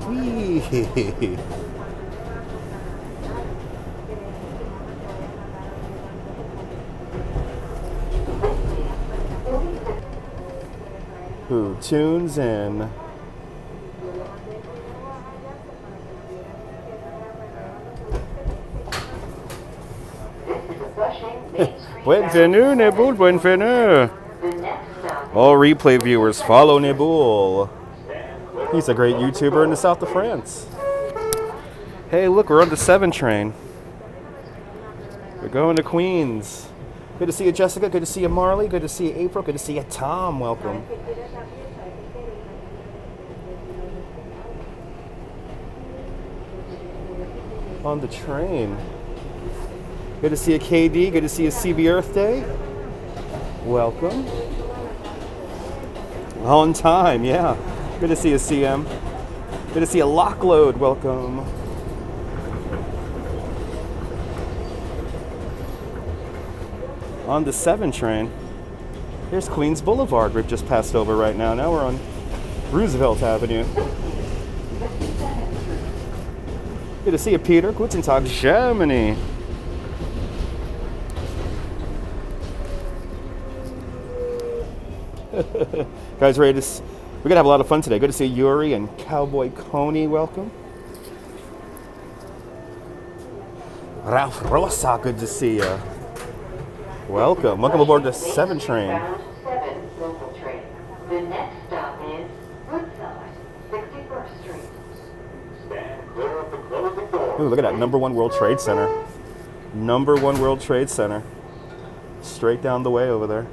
Whee! Who tunes in? Bienvenue, Nebul, bienvenue. All replay viewers, follow Nebul. He's a great YouTuber in the south of France. Hey, look, we're on the 7 train. We're going to Queens. Good to see you, Jessica. Good to see you, Marley. Good to see you, April. Good to see you, Tom. Welcome. On the train. Good to see you, KD. Good to see you, CB Earth Day. Welcome. On time, yeah. Good to see you, CM. Good to see you, Lockload. Welcome. On the 7 train. Here's Queens Boulevard we've just passed over right now. Now we're on Roosevelt Avenue. Good to see you, Peter. Guten Tag, Germany. Guys, ready to... We're going to have a lot of fun today. Good to see Yuri and Cowboy Coney. Welcome. Ralph Rosa, good to see you. Welcome. Welcome aboard the 7 train. The next stop is Woodside, 61st Street. Stand clear of the closing door. Ooh, look at that. Number 1 World Trade Center. Number 1 World Trade Center. Straight down the way over there.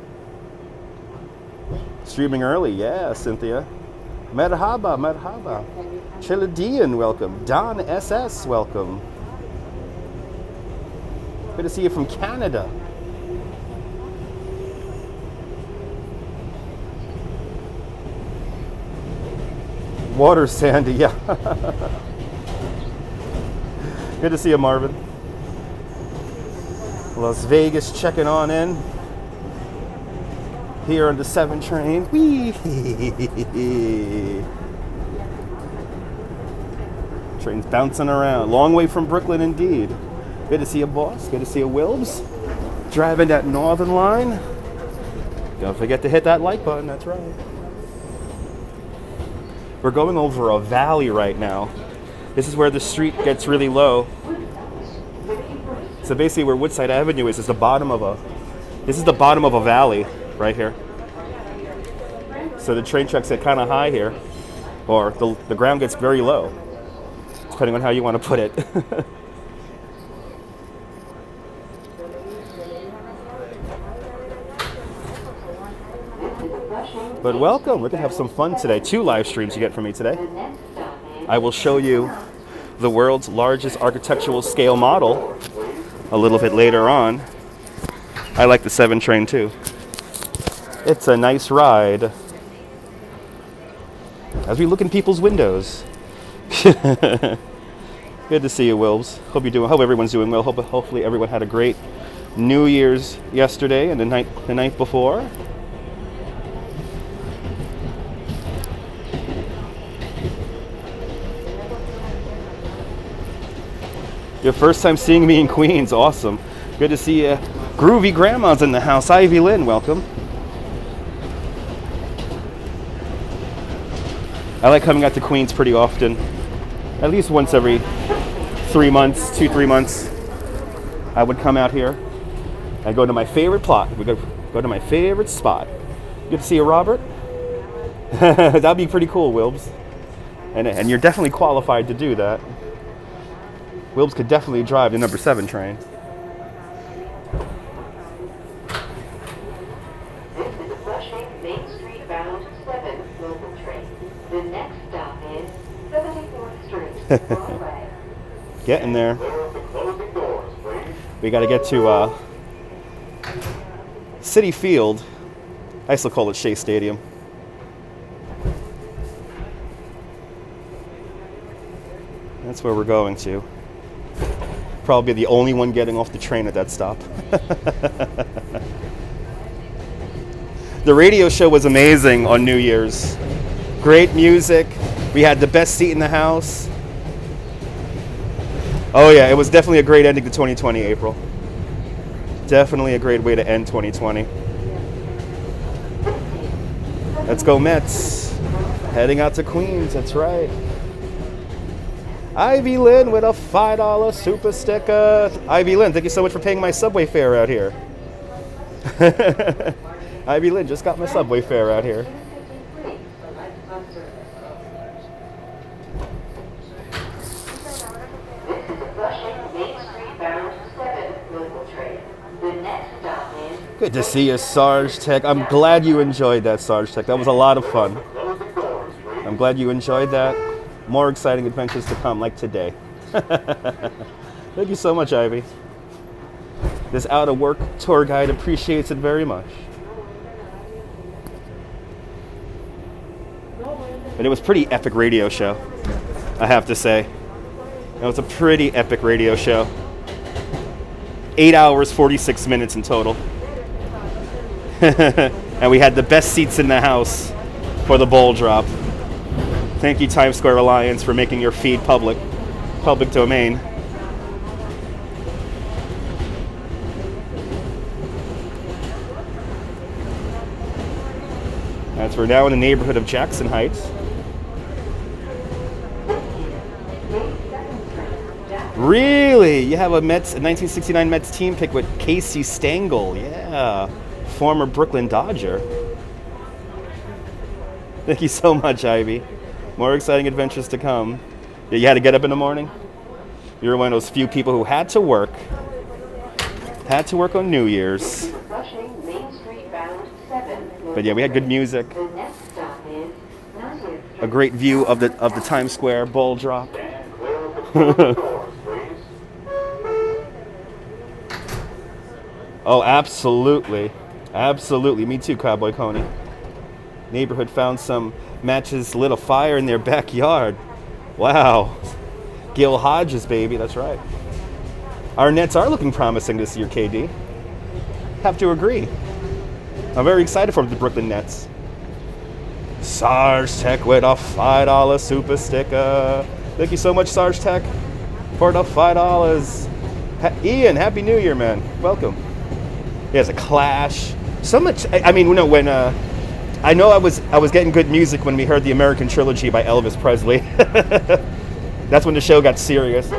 Streaming early, yeah, Cynthia. Merhaba, merhaba. Chiladian, welcome. Don SS, welcome. Good to see you from Canada. Water Sandy, yeah. Good to see you, Marvin. Las Vegas checking on in. Here on the 7 train. Whee! Train's bouncing around. Long way from Brooklyn, indeed. Good to see you, boss. Good to see you, Wilbs. Driving that Northern Line. Don't forget to hit that like button. That's right. We're going over a valley right now. This is where the street gets really low. So basically, where Woodside Avenue is the bottom of a. This is the bottom of a valley. Right here. So the train tracks get kind of high here, or the ground gets very low, depending on how you want to put it. But welcome, we're going to have some fun today. 2 live streams you get from me today. I will show you the world's largest architectural scale model a little bit later on. I like the 7 train too. It's a nice ride. As we look in people's windows. Good to see you, Wilbs. Hope everyone's doing well. Hopefully everyone had a great New Year's yesterday and the night before. Your first time seeing me in Queens, awesome. Good to see you. Groovy Grandma's in the house. Ivy Lynn, welcome. I like coming out to Queens pretty often. At least once every 3 months, 3 months. I would come out here. I go to my favorite plot. We go to my favorite spot. Good to see you, Robert. That'd be pretty cool, Wilbs. And you're definitely qualified to do that. Wilbs could definitely drive the number 7 train. This is a Flushing Main Street bound 7 local train. The next stop is 74th Street, Broadway. Getting there. We got to get to City Field. I still call it Shea Stadium. That's where we're going to. Probably the only one getting off the train at that stop. The radio show was amazing on New Year's. Great music, We had the best seat in the house. Oh yeah, it was definitely a great ending to 2020, April. Definitely a great way to end 2020. Let's go Mets. Heading out to Queens, that's right. Ivy Lynn with a $5 super sticker. Ivy Lynn, thank you so much for paying my subway fare out here. Ivy Lynn just got my subway fare out here. Good to see you, Sarge Tech. I'm glad you enjoyed that, Sarge Tech. That was a lot of fun. I'm glad you enjoyed that. More exciting adventures to come, like today. Thank you so much, Ivy. This out-of-work tour guide appreciates it very much. But it was a pretty epic radio show, I have to say. It was a pretty epic radio show. 8 hours, 46 minutes in total. And we had the best seats in the house for the bowl drop. Thank you, Times Square Alliance, for making your feed public domain. As we're now in the neighborhood of Jackson Heights. Really? You have a 1969 Mets team pick with Casey Stengel. Yeah. Former Brooklyn Dodger. Thank you so much, Ivy. More exciting adventures to come. Yeah, you had to get up in the morning? You were one of those few people who had to work. Had to work on New Year's. But yeah, we had good music. A great view of the Times Square ball drop. Oh, absolutely. Absolutely. Me too, Cowboy Coney. Neighborhood found some matches, lit a fire in their backyard. Wow. Gil Hodges, baby. That's right. Our Nets are looking promising this year, KD. Have to agree. I'm very excited for the Brooklyn Nets. Sarge Tech with a $5 super sticker. Thank you so much, Sarge Tech, for the $5. Ian, Happy New Year, man. Welcome. There's a Clash. So much. I mean, you know, when I know I was getting good music when we heard the American Trilogy by Elvis Presley. That's when the show got serious.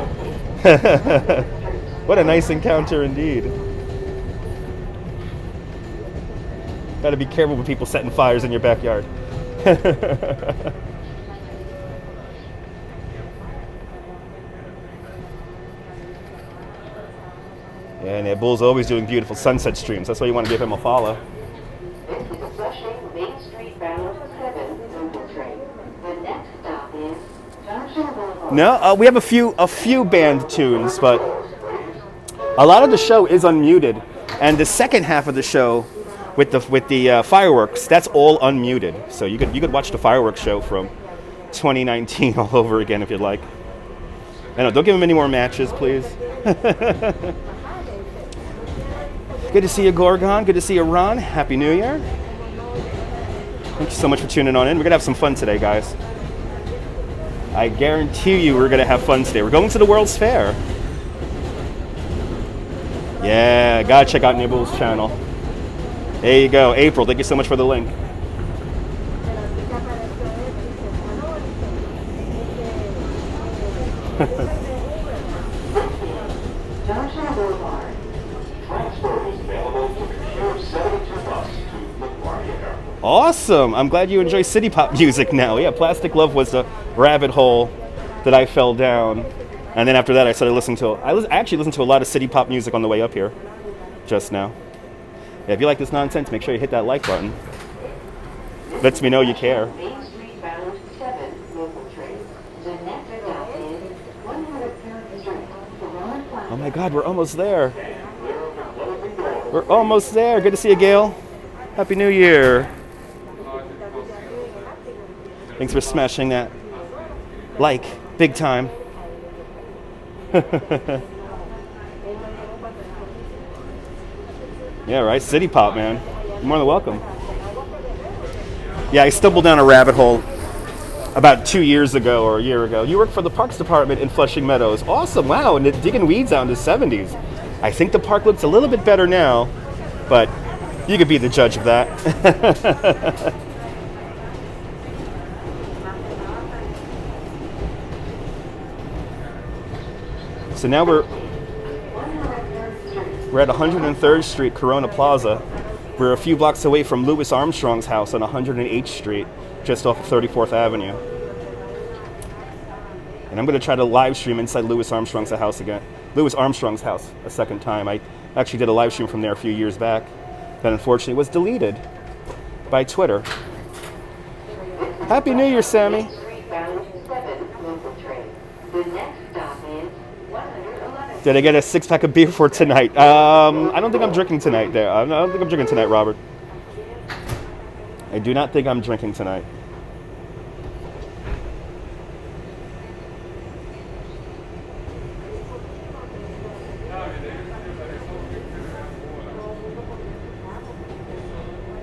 What a nice encounter indeed. Got to be careful with people setting fires in your backyard. And yeah, Bull's always doing beautiful sunset streams. That's why you want to give him a follow. This is a Flushing Main Street bound 7 local train. The next stop is Junction Boulevard. No, we have a few band tunes, but a lot of the show is unmuted, and the second half of the show with the fireworks, that's all unmuted. So you could watch the fireworks show from 2019 all over again if you'd like. I know, don't give him any more matches, please. Good to see you, Gorgon. Good to see you, Ron. Happy New Year. Thank you so much for tuning on in. We're going to have some fun today, guys. I guarantee you we're going to have fun today. We're going to the World's Fair. Yeah, gotta check out Nibble's channel. There you go. April, thank you so much for the link. Junction Boulevard. Transfer is available to the Pier 72 bus to LaGuardia Airport. Awesome. I'm glad you enjoy city pop music now. Yeah, Plastic Love was the rabbit hole that I fell down. And then after that, I started listening to... I actually listened to a lot of city pop music on the way up here just now. Yeah, if you like this nonsense, make sure you hit that like button. Lets me know you care. Main Street bound 7 local train. The next stop is 100 Park Street. Corona Park. Oh my God, we're almost there. We're almost there. Good to see you, Gail. Happy New Year. Thanks for smashing that like big time. Yeah, right? City pop, man. You're more than welcome. Yeah, I stumbled down a rabbit hole about 2 years ago or a year ago. You work for the Parks Department in Flushing Meadows. Awesome, wow, and digging weeds out in the 70s. I think the park looks a little bit better now, but you could be the judge of that. So now we're at 103rd Street, Corona Plaza. We're a few blocks away from Louis Armstrong's house on 108th Street, just off of 34th Avenue. And I'm going to try to live stream inside Louis Armstrong's house again. Louis Armstrong's house a second time. I actually did a live stream from there a few years back. That unfortunately was deleted by Twitter. Happy New Year, Sammy. Did I get a 6-pack of beer for tonight? I don't think I'm drinking tonight there. I don't think I'm drinking tonight, Robert. I do not think I'm drinking tonight.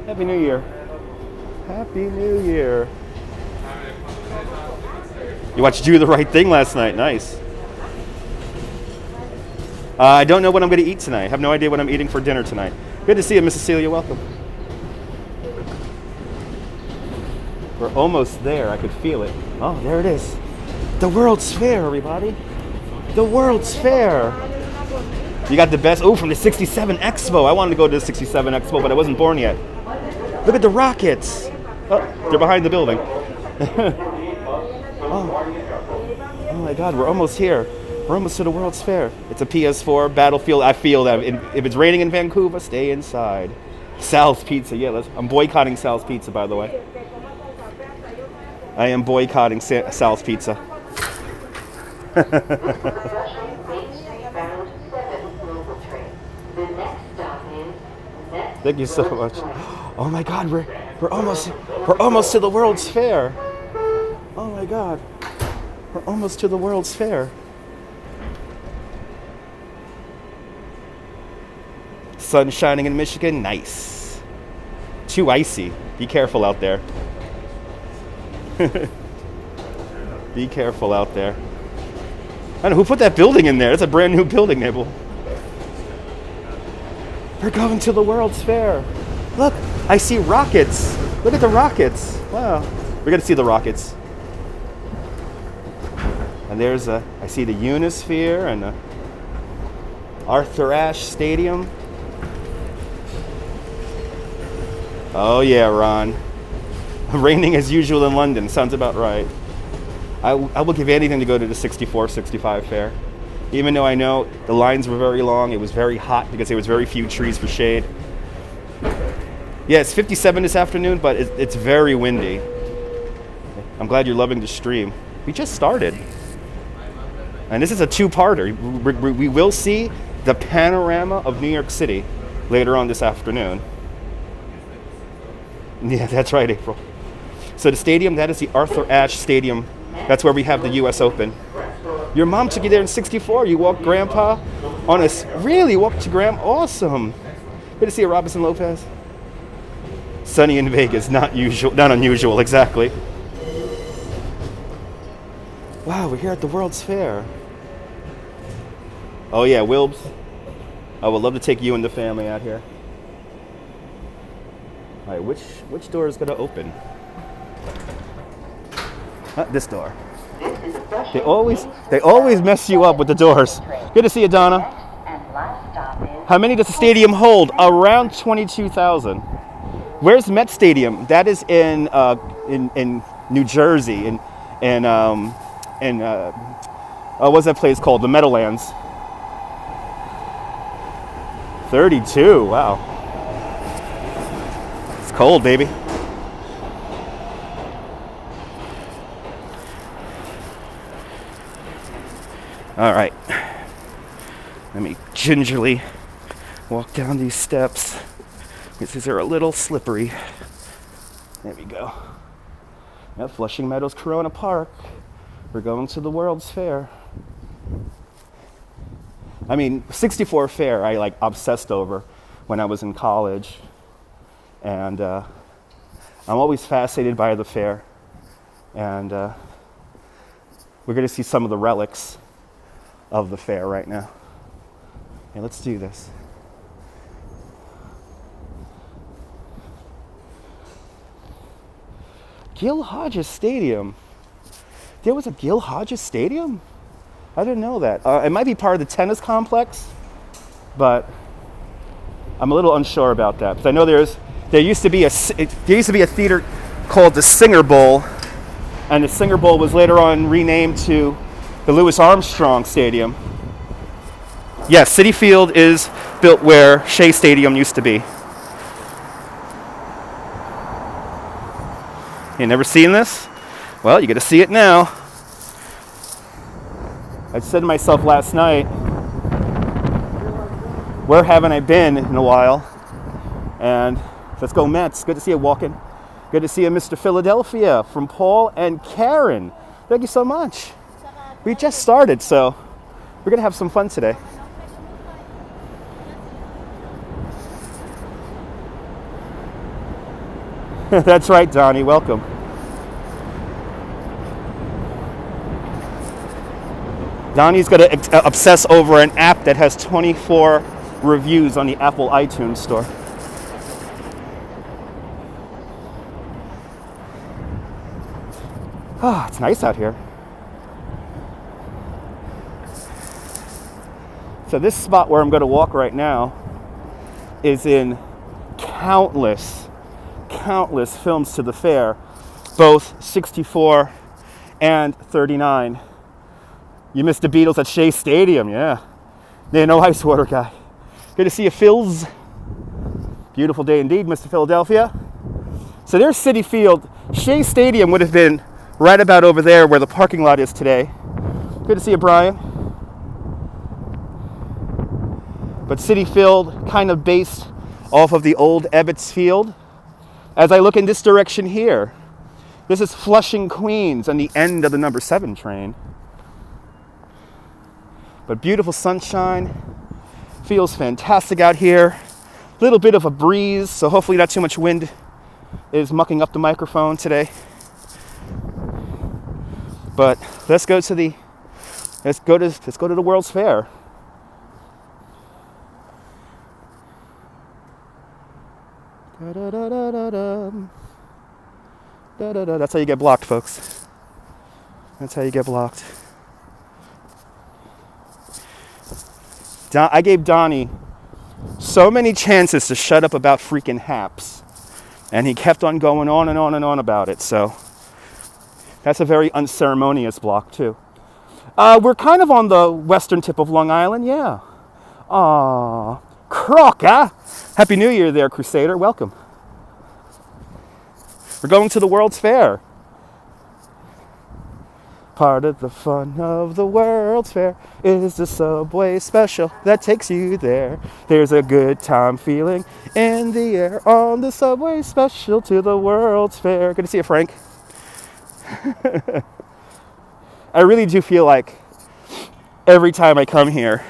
Happy New Year. Happy New Year. You watched Do the Right Thing last night. Nice. I don't know what I'm going to eat tonight. I have no idea what I'm eating for dinner tonight. Good to see you, Miss Cecilia. Welcome. We're almost there. I could feel it. Oh, there it is. The World's Fair, everybody. The World's Fair. You got the best. Oh, from the 67 Expo. I wanted to go to the 67 Expo, but I wasn't born yet. Look at the rockets. Oh, they're behind the building. Oh my God, we're almost here. We're almost to the World's Fair. It's a PS4 Battlefield. I feel that if it's raining in Vancouver, stay inside. Sal's Pizza. Yeah, I'm boycotting Sal's Pizza, by the way. I am boycotting Sal's Pizza. Thank you so much. Oh my God, we're almost to the World's Fair. Oh my God, we're almost to the World's Fair. Sun shining in Michigan, nice. Too icy. Be careful out there. Be careful out there. I don't know who put that building in there. It's a brand new building, Nibble. We're going to the World's Fair. Look, I see rockets. Look at the rockets. Wow. We're going to see the rockets. And I see the Unisphere and the Arthur Ashe Stadium. Oh yeah, Ron. Raining as usual in London. Sounds about right. I will give anything to go to the 64, 65 fair. Even though I know the lines were very long, it was very hot because there was very few trees for shade. Yeah, it's 57 this afternoon, but it's very windy. I'm glad you're loving the stream. We just started. And this is a two-parter. We will see the panorama of New York City later on this afternoon. Yeah, that's right, April. So the stadium, that is the Arthur Ashe Stadium. That's where we have the U.S. Open. Your mom took you there in 64. You walked Grandpa on really walked to Grandma. Awesome. Good to see you, Robinson Lopez. Sunny in Vegas, not unusual, exactly. Wow, we're here at the World's Fair. Oh yeah, Wilbs. I would love to take you and the family out here. All right, which door is gonna open? This door. They always mess you up with the doors. Good to see you, Donna. How many does the stadium hold? Around 22,000. Where's Met Stadium? That is in New Jersey, what's that place called? The Meadowlands. 32. Wow. It's cold, baby. All right. Let me gingerly walk down these steps. These are a little slippery. There we go. At Flushing Meadows Corona Park. We're going to the World's Fair. I mean, 64 Fair I obsessed over when I was in college. And I'm always fascinated by the fair. And we're going to see some of the relics of the fair right now. Okay, let's do this. Gil Hodges Stadium. There was a Gil Hodges Stadium? I didn't know that. It might be part of the tennis complex, but I'm a little unsure about that. Because I know there used to be a theater called the Singer Bowl, and the Singer Bowl was later on renamed to the Louis Armstrong Stadium. Yes, Citi Field is built where Shea Stadium used to be. You never seen this? Well, you get to see it now. I said to myself last night, where haven't I been in a while? And let's go Mets. Good to see you walking. Good to see you, Mr. Philadelphia, from Paul and Karen. Thank you so much. We just started, so we're going to have some fun today. That's right, Donnie. Welcome. Donnie's going to obsess over an app that has 24 reviews on the Apple iTunes store. Ah, it's nice out here. So this spot where I'm going to walk right now is in countless films to the fair, both 64 and 39. You missed the Beatles at Shea Stadium, yeah. They're no ice water guy. Good to see you, Phils. Beautiful day indeed, Mr. Philadelphia. So there's Citi Field. Shea Stadium would have been right about over there where the parking lot is today. Good to see you, Brian. But Citi Field kind of based off of the old Ebbets Field. As I look in this direction here, this is Flushing, Queens, and the end of the number 7 train. But beautiful sunshine, feels fantastic out here. Little bit of a breeze, so hopefully not too much wind is mucking up the microphone today. But let's go to the World's Fair. That's how you get blocked, folks. That's how you get blocked. I gave Donnie so many chances to shut up about freaking haps, and he kept on going on and on and on about it. So that's a very unceremonious block too. We're kind of on the western tip of Long Island, yeah. Aw, crock, huh? Happy New Year there, Crusader. Welcome. We're going to the World's Fair. Part of the fun of the World's Fair is the subway special that takes you there. There's a good time feeling in the air on the subway special to the World's Fair. Good to see you, Frank. I really do feel like every time I come here,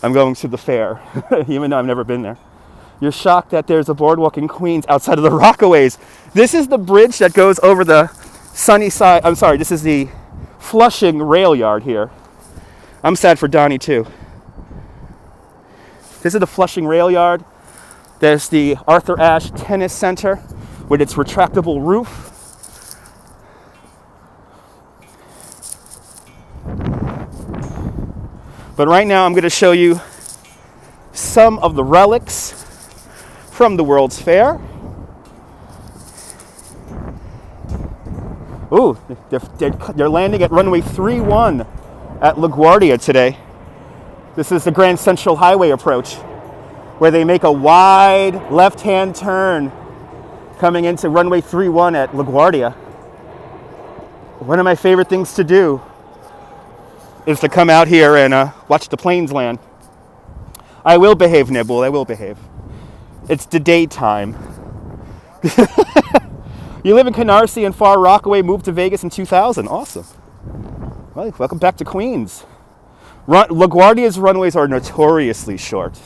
I'm going to the fair, even though I've never been there. You're shocked that there's a boardwalk in Queens outside of the Rockaways. This is the bridge that goes over the Sunnyside. I'm sorry, this is the Flushing rail yard here. I'm sad for Donnie too. This is the Flushing rail yard. There's the Arthur Ashe Tennis Center with its retractable roof. But right now I'm going to show you some of the relics from the World's Fair. Ooh, they're landing at runway 31 at LaGuardia today. This is the Grand Central Highway approach, where they make a wide left-hand turn coming into runway 31 at LaGuardia. One of my favorite things to do is to come out here and watch the planes land. I will behave, Nibble, I will behave. It's the daytime. You live in Canarsie and Far Rockaway, moved to Vegas in 2000. Awesome. Well, welcome back to Queens. LaGuardia's runways are notoriously short.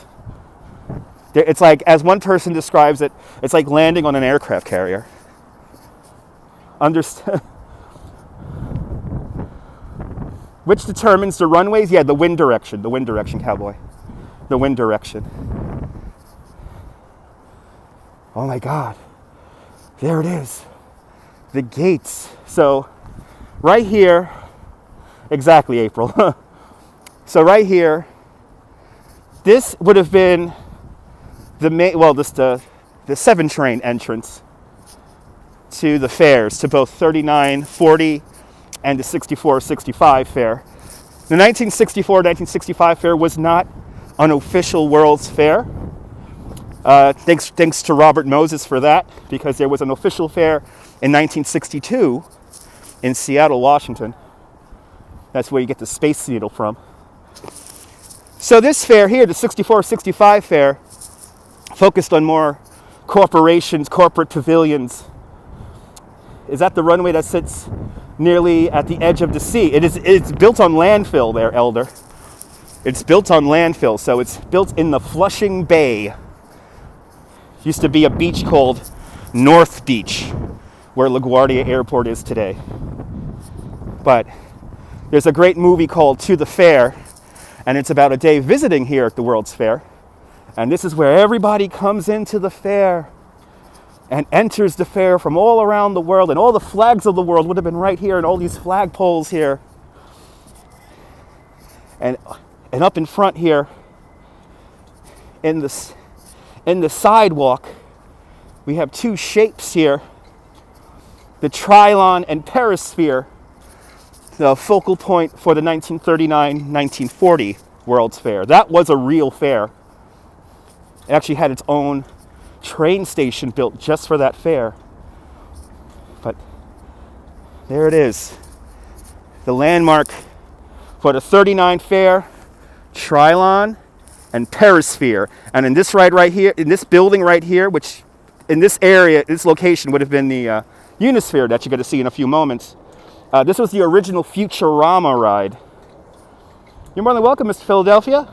It's like, as one person describes it, it's like landing on an aircraft carrier. Which determines the runways? Yeah, the wind direction, cowboy. The wind direction. Oh my God. There it is. The gates. So right here, exactly, April. So right here, this would have been the main, well, this the 7 train entrance to the fairs, to both 3940 and the 6465 fair. The 1964-1965 fair was not an official World's Fair. Thanks to Robert Moses for that, because there was an official fair in 1962 in Seattle, Washington. That's where you get the Space Needle from. So this fair here, the 64-65 fair, focused on more corporations, corporate pavilions. Is that the runway that sits nearly at the edge of the sea? It's built on landfill there, Elder. It's built on landfill, so it's built in the Flushing Bay. Used to be a beach called North Beach, where LaGuardia Airport is today. But there's a great movie called To the Fair, and it's about a day visiting here at the World's Fair. And this is where everybody comes into the fair and enters the fair from all around the world, and all the flags of the world would have been right here, and all these flag poles here. And up in front here, in the sidewalk, we have 2 shapes here, the Trilon and Perisphere, the focal point for the 1939-1940 World's Fair. That was a real fair. It actually had its own train station built just for that fair. But there it is, the landmark for the 39 fair, Trilon and Perisphere. And in this right here, in this building right here, which in this area, this location would have been the Unisphere that you're going to see in a few moments. This was the original Futurama ride. You're more than welcome, Mr. Philadelphia.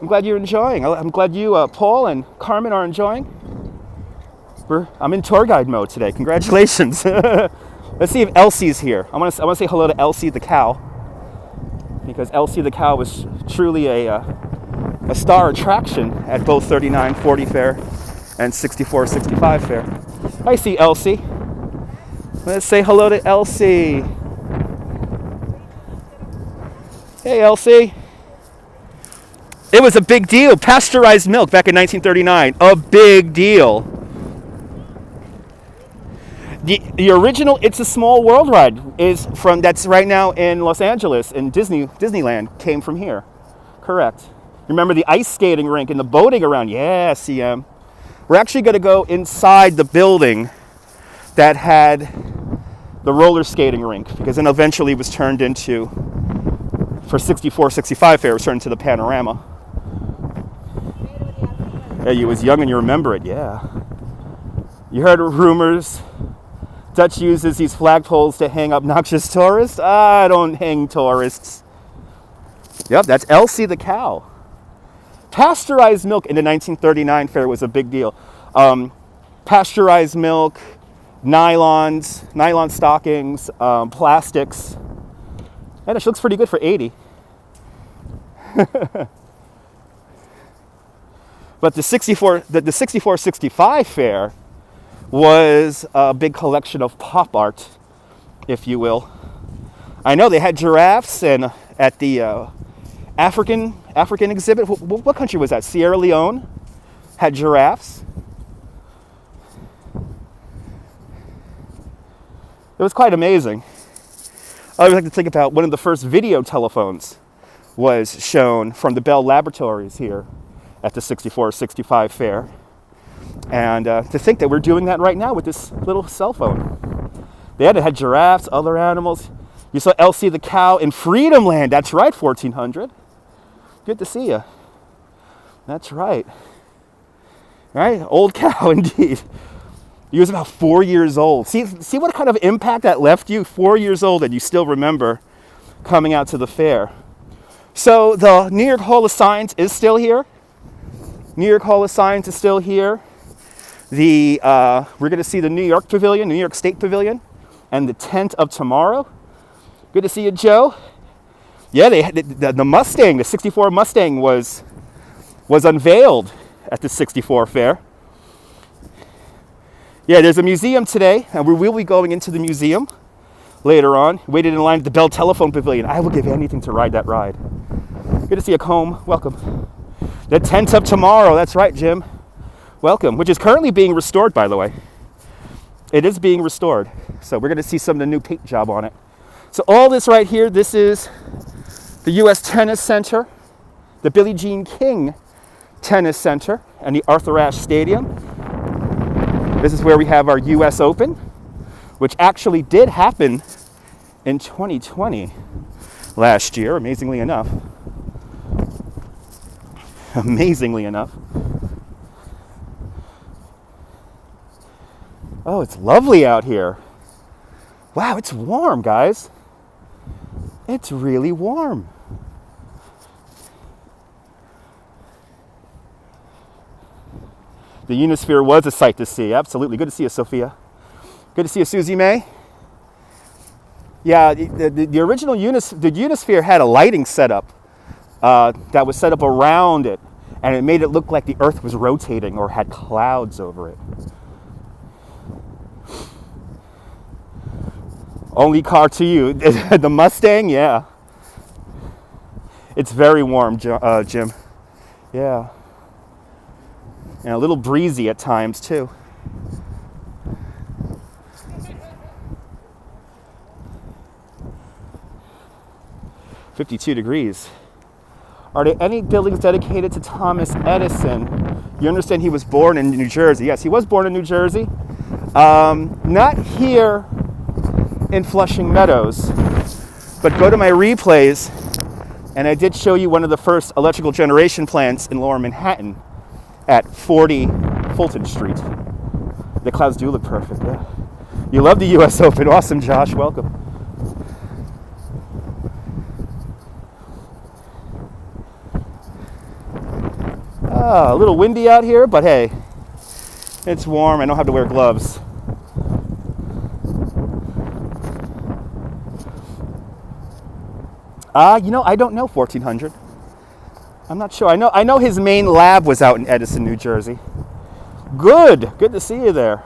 I'm glad you're enjoying. I'm glad you, Paul and Carmen, are enjoying. I'm in tour guide mode today. Congratulations. Let's see if Elsie's here. I want to say hello to Elsie the cow, because Elsie the cow was truly a star attraction at both 3940 fair and 6465 fair. I see Elsie. Let's say hello to Elsie. Hey, Elsie. It was a big deal. Pasteurized milk back in 1939. A big deal. The original It's a Small World ride that's right now in Los Angeles in Disneyland, came from here. Correct. Remember the ice skating rink and the boating around? Yeah, CM. We're actually going to go inside the building that had the roller skating rink, because then eventually was turned into, for 64-65 fair, it was turned into the Panorama. Yeah, you was young and you remember it, yeah. You heard rumors. Dutch uses these flagpoles to hang obnoxious tourists. I don't hang tourists. Yep, that's Elsie the cow. Pasteurized milk in the 1939 fair was a big deal. Pasteurized milk, nylon stockings, plastics. And she looks pretty good for 80. But the 64-65 fair was a big collection of pop art, if you will. I know they had giraffes, and at the African exhibit, what country was that? Sierra Leone had giraffes. It was quite amazing. I always like to think about one of the first video telephones was shown from the Bell Laboratories here at the 64-65 fair. And to think that we're doing that right now with this little cell phone. They had giraffes, other animals. You saw Elsie the cow in Freedom Land. That's right, 1400. Good to see you. That's right. Right? Old cow indeed. He was about 4 years old. See what kind of impact that left you? 4 years old, and you still remember coming out to the fair. So the New York Hall of Science is still here. New York Hall of Science is still here. We're going to see the New York Pavilion, New York State Pavilion, and the tent of tomorrow. Good to see you, Joe. Yeah, the Mustang, the 64 Mustang was unveiled at the 64 fair. Yeah, there's a museum today, and we will be going into the museum later on. Waited in line at the Bell Telephone Pavilion. I will give anything to ride that ride. Good to see you, Combe. Welcome. The tent of tomorrow. That's right, Jim. Welcome. Which is currently being restored, by the way. It is being restored. So we're going to see some of the new paint job on it. So all this right here, this is the U.S. Tennis Center, the Billie Jean King Tennis Center, and the Arthur Ashe Stadium. This is where we have our U.S. Open, which actually did happen in 2020 last year, amazingly enough. Amazingly enough. Oh, it's lovely out here. Wow, it's warm, guys. It's really warm. The Unisphere was a sight to see. Absolutely. Good to see you, Sophia. Good to see you, Susie May. Yeah, the original Unisphere had a lighting setup that was set up around it, and it made it look like the Earth was rotating or had clouds over it. Only car to you. The Mustang, yeah. It's very warm, Jim. Yeah. And a little breezy at times, too. "52 degrees. Are there any buildings dedicated to Thomas Edison? You understand he was born in New Jersey." Yes, he was born in New Jersey. Not here in Flushing Meadows, but go to my replays, and I did show you one of the first electrical generation plants in Lower Manhattan at 40 Fulton Street. The clouds do look perfect, yeah. You love the U.S. Open. Awesome, Josh. Welcome. A little windy out here, but hey, it's warm. I don't have to wear gloves. I don't know 1400. I'm not sure. I know his main lab was out in Edison, New Jersey. Good to see you there.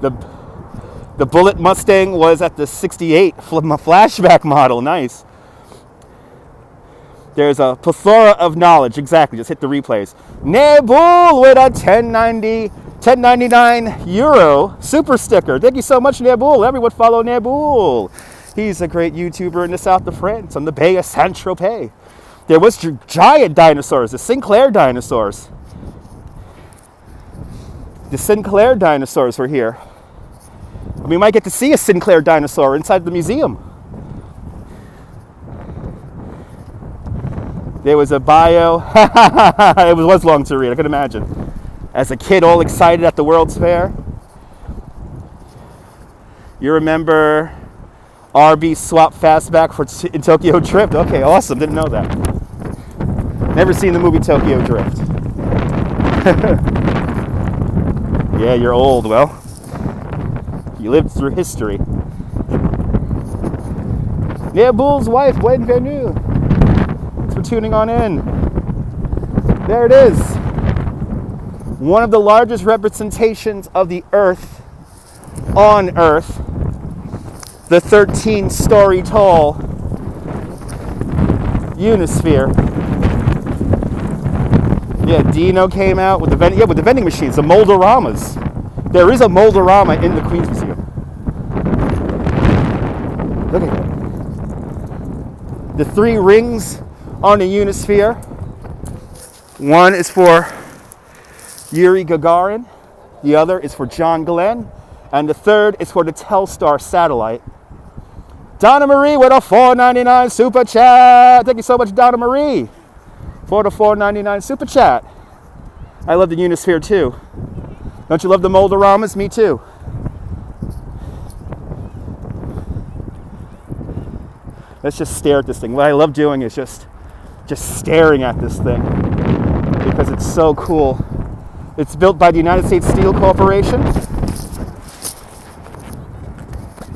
The Bullet Mustang was at the 68 flashback model. Nice. There's a plethora of knowledge. Exactly. Just hit the replays. Nebul with a 1099 euro super sticker. Thank you so much, Nebul. Everyone follow Nebul. He's a great YouTuber in the south of France on the Bay of Saint-Tropez. There was giant dinosaurs, the Sinclair dinosaurs. The Sinclair dinosaurs were here. We might get to see a Sinclair dinosaur inside the museum. There was a bio. It was long to read, I could imagine. As a kid, all excited at the World's Fair. You remember RB Swap Fastback in Tokyo Drift? Okay, awesome. Didn't know that. Never seen the movie Tokyo Drift. Yeah, you're old. Well, you lived through history. Nebul's wife, bienvenue. Thanks for tuning on in. There it is. One of the largest representations of the Earth on Earth. The 13-story tall Unisphere. Yeah, Dino came out with the vending machines, the Moldoramas. There is a Moldorama in the Queens Museum. Look at that. The 3 rings on the Unisphere. One is for Yuri Gagarin, the other is for John Glenn, and the third is for the Telstar satellite. Donna Marie with a $4.99 super chat. Thank you so much, Donna Marie, for the $4.99 super chat. I love the Unisphere too. Don't you love the Moldoramas? Me too. Let's just stare at this thing. What I love doing is just staring at this thing because it's so cool. It's built by the United States Steel Corporation.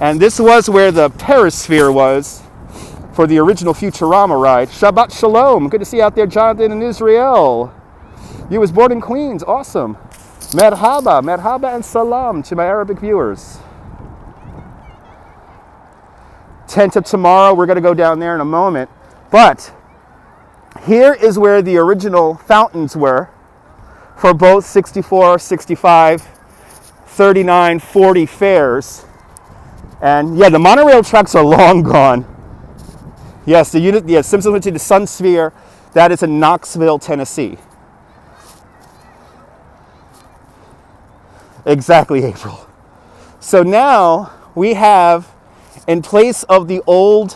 And this was where the Perisphere was for the original Futurama ride. Shabbat Shalom. Good to see you out there, Jonathan in Israel. You was born in Queens. Awesome. Merhaba, merhaba and salam to my Arabic viewers. 10th of tomorrow, we're going to go down there in a moment. But here is where the original fountains were for both 64, 65, 39, 40 fairs. And yeah, the monorail tracks are long gone. Yes, Simpsons went to the Sun Sphere. That is in Knoxville, Tennessee. Exactly, April. So now we have, in place of the old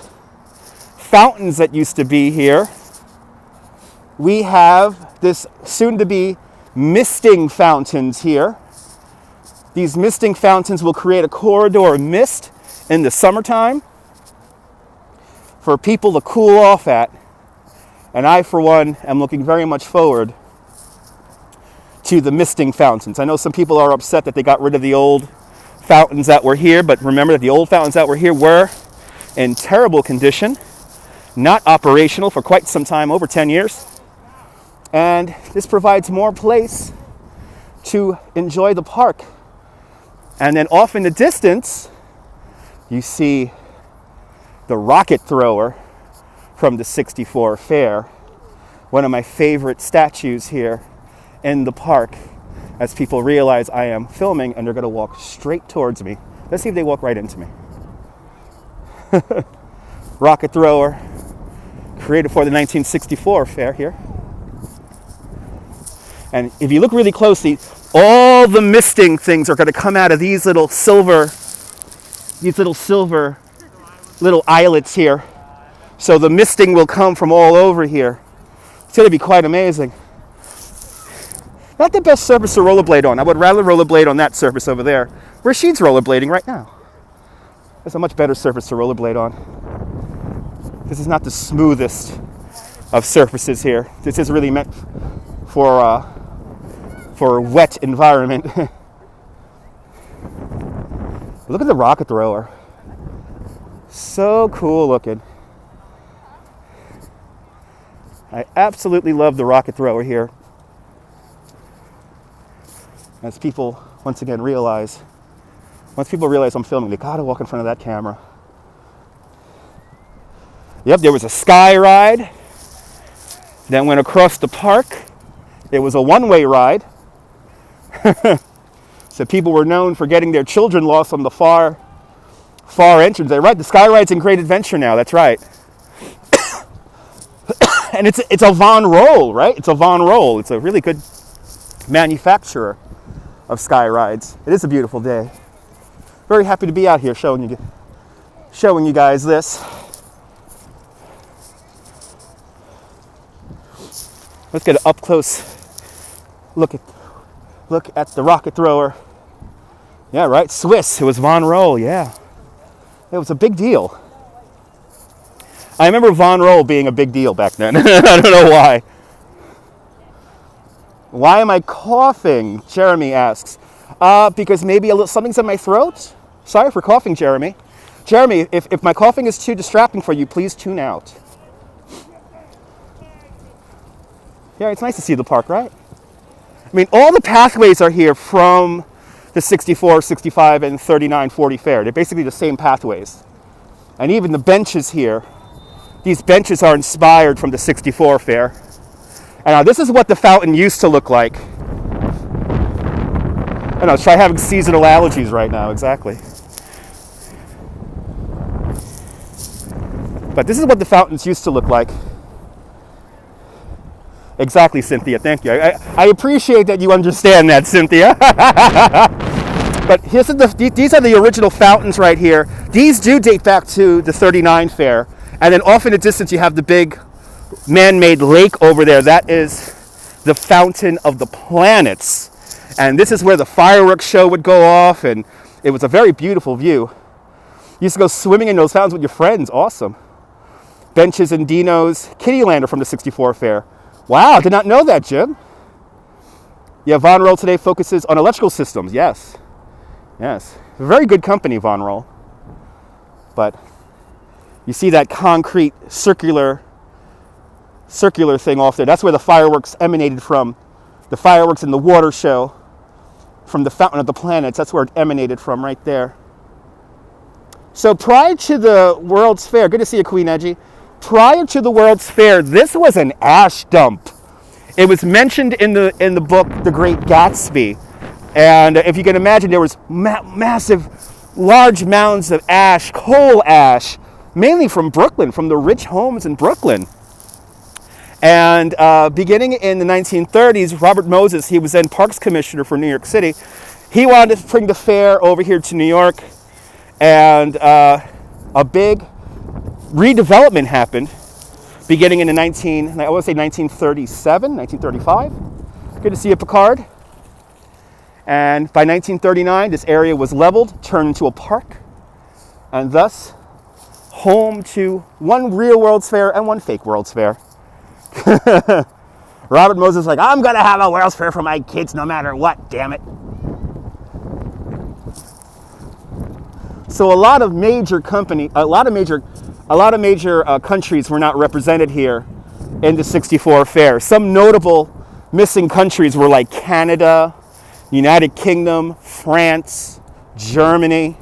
fountains that used to be here, we have this soon-to-be misting fountains here. These misting fountains will create a corridor of mist in the summertime for people to cool off at. And I, for one, am looking very much forward to the misting fountains. I know some people are upset that they got rid of the old fountains that were here, but remember that the old fountains that were here were in terrible condition, not operational for quite some time, over 10 years. And this provides more place to enjoy the park. And then off in the distance, you see the rocket thrower from the 64 fair, one of my favorite statues here in the park, as people realize I am filming and they're going to walk straight towards me. Let's see if they walk right into me. Rocket thrower, created for the 1964 fair here. And if you look really closely, all the misting things are going to come out of these little silver little islets here. So the misting will come from all over here. It's going to be quite amazing. Not the best surface to rollerblade on. I would rather rollerblade on that surface over there. Rashid's rollerblading right now. It's a much better surface to rollerblade on. This is not the smoothest of surfaces here. This is really meant for a wet environment. Look at the rocket thrower. So cool looking. I absolutely love the rocket thrower here. As people once again realize, once people realize I'm filming, they gotta walk in front of that camera. Yep, there was a sky ride that went across the park. It was a one-way ride. So people were known for getting their children lost on the far entrance. They're right, the sky ride's in Great Adventure now, that's right. And it's a Von Roll, right? It's a Von Roll. It's a really good manufacturer of sky rides. It is a beautiful day. Very happy to be out here showing you guys this. Let's get an up close look at the rocket thrower. Yeah, right. Swiss. It was Von Roll. Yeah, it was a big deal. I remember Von Roll being a big deal back then. I don't know why. Why am I coughing? Jeremy asks. Because maybe something's in my throat. Sorry for coughing, Jeremy. Jeremy, if my coughing is too distracting for you, please tune out. Yeah, it's nice to see the park, right? I mean, all the pathways are here from the 64, 65, and 39, 40 fair. They're basically the same pathways. And even the benches here, these benches are inspired from the 64 fair. And now this is what the fountain used to look like. I know, try having seasonal allergies right now, exactly. But this is what the fountains used to look like. Exactly, Cynthia, thank you. I appreciate that you understand that, Cynthia. But these are the original fountains right here. These do date back to the 39 fair. And then off in the distance you have the big man-made lake over there. That is the Fountain of the Planets. And this is where the fireworks show would go off, and it was a very beautiful view. You used to go swimming in those fountains with your friends. Awesome. Benches and Dino's Kittylander from the 64 fair. Wow, did not know that, Jim. Yeah, Von Roll today focuses on electrical systems. Yes. Yes. Very good company, Von Roll. but you see that concrete circular thing off there. That's where the fireworks emanated from. The fireworks in the water show from the Fountain of the Planets. That's where it emanated from, right there. So prior to the World's Fair, good to see you, Queen Edgy. Prior to the World's Fair, this was an ash dump. It was mentioned in the book The Great Gatsby, and if you can imagine, there was massive, large mounds of ash, coal ash, mainly from Brooklyn, from the rich homes in Brooklyn. And beginning in the 1930s, Robert Moses, he was then Parks Commissioner for New York City. He wanted to bring the fair over here to New York, and a big redevelopment happened beginning in the 1937, 1935. Good to see you, Picard. And by 1939, this area was leveled, turned into a park, and thus home to one real World's Fair and one fake World's Fair. Robert Moses like, I'm gonna have a World's Fair for my kids no matter what, damn it. So a lot of major countries were not represented here in the 64 fair. Some notable missing countries were like Canada, United Kingdom, France, Germany.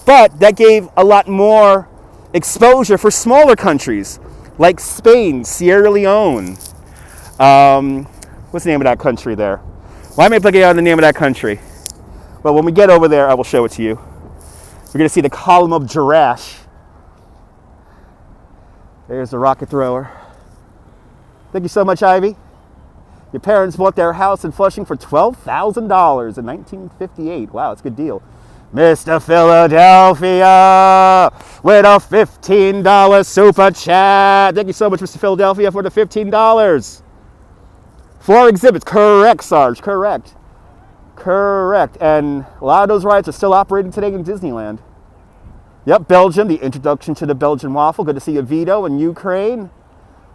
But that gave a lot more exposure for smaller countries like Spain, Sierra Leone. What's the name of that country there? Why am I blanking out on the name of that country? Well, when we get over there, I will show it to you. We're going to see the column of Jurash. There's the rocket thrower. Thank you so much, Ivy. Your parents bought their house in Flushing for $12,000 in 1958. Wow, it's a good deal. Mr. Philadelphia with a $15 super chat. Thank you so much, Mr. Philadelphia, for the $15. 4 exhibits. Correct, Sarge. Correct. And a lot of those rides are still operating today in Disneyland. Yep, Belgium, the introduction to the Belgian waffle. Good to see you, Vito, in Ukraine.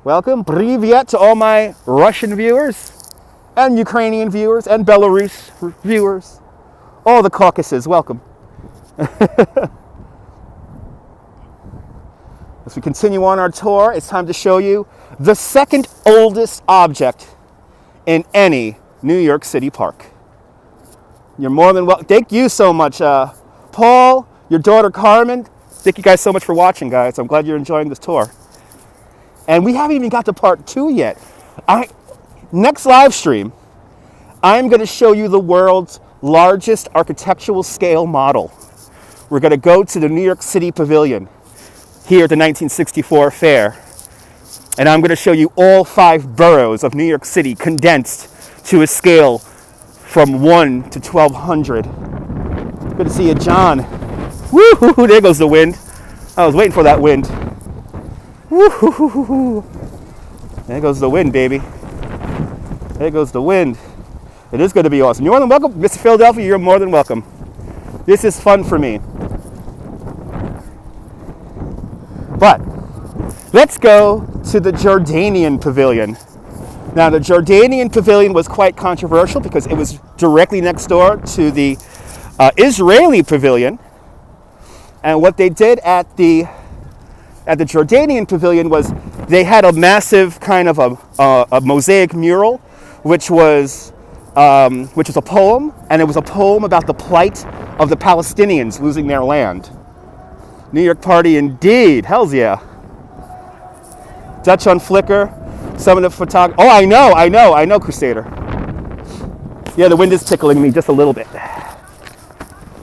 Welcome. Privyet to all my Russian viewers and Ukrainian viewers and Belarus viewers. All the Caucasus, welcome. As we continue on our tour, it's time to show you the second oldest object in any New York City park. You're more than welcome. Thank you so much, Paul, your daughter Carmen. Thank you guys so much for watching, guys. I'm glad you're enjoying this tour. And we haven't even got to part 2 yet. Next live stream, I'm going to show you the world's largest architectural scale model. We're going to go to the New York City Pavilion here at the 1964 fair. And I'm going to show you all 5 boroughs of New York City condensed to a scale from 1 to 1,200. Good to see you, John. Woo-hoo-hoo, there goes the wind. I was waiting for that wind. Woo-hoo-hoo-hoo. There goes the wind, baby. There goes the wind. It is going to be awesome. You're more than welcome. Mr. Philadelphia, you're more than welcome. This is fun for me. But let's go to the Jordanian Pavilion. Now, the Jordanian Pavilion was quite controversial because it was directly next door to the Israeli Pavilion. And what they did at the Jordanian Pavilion was they had a massive kind of a mosaic mural, which was a poem, and it was a poem about the plight of the Palestinians losing their land. New York party indeed, hells yeah. Dutch on Flickr, some of the photographers. Oh, I know, Crusader. Yeah, the wind is tickling me just a little bit,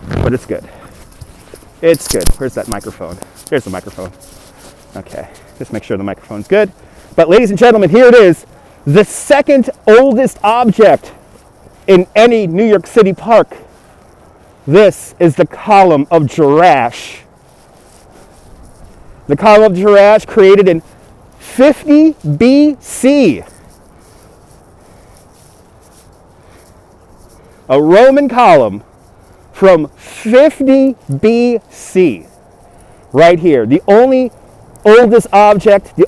but it's good. It's good. Where's that microphone? There's the microphone. Okay, just make sure the microphone's good. But ladies and gentlemen, here it is, the second oldest object in any New York City park. This is the column of Jurash. The column of Jurash, created in 50 BC. A Roman column from 50 BC. Right here. The only oldest object, the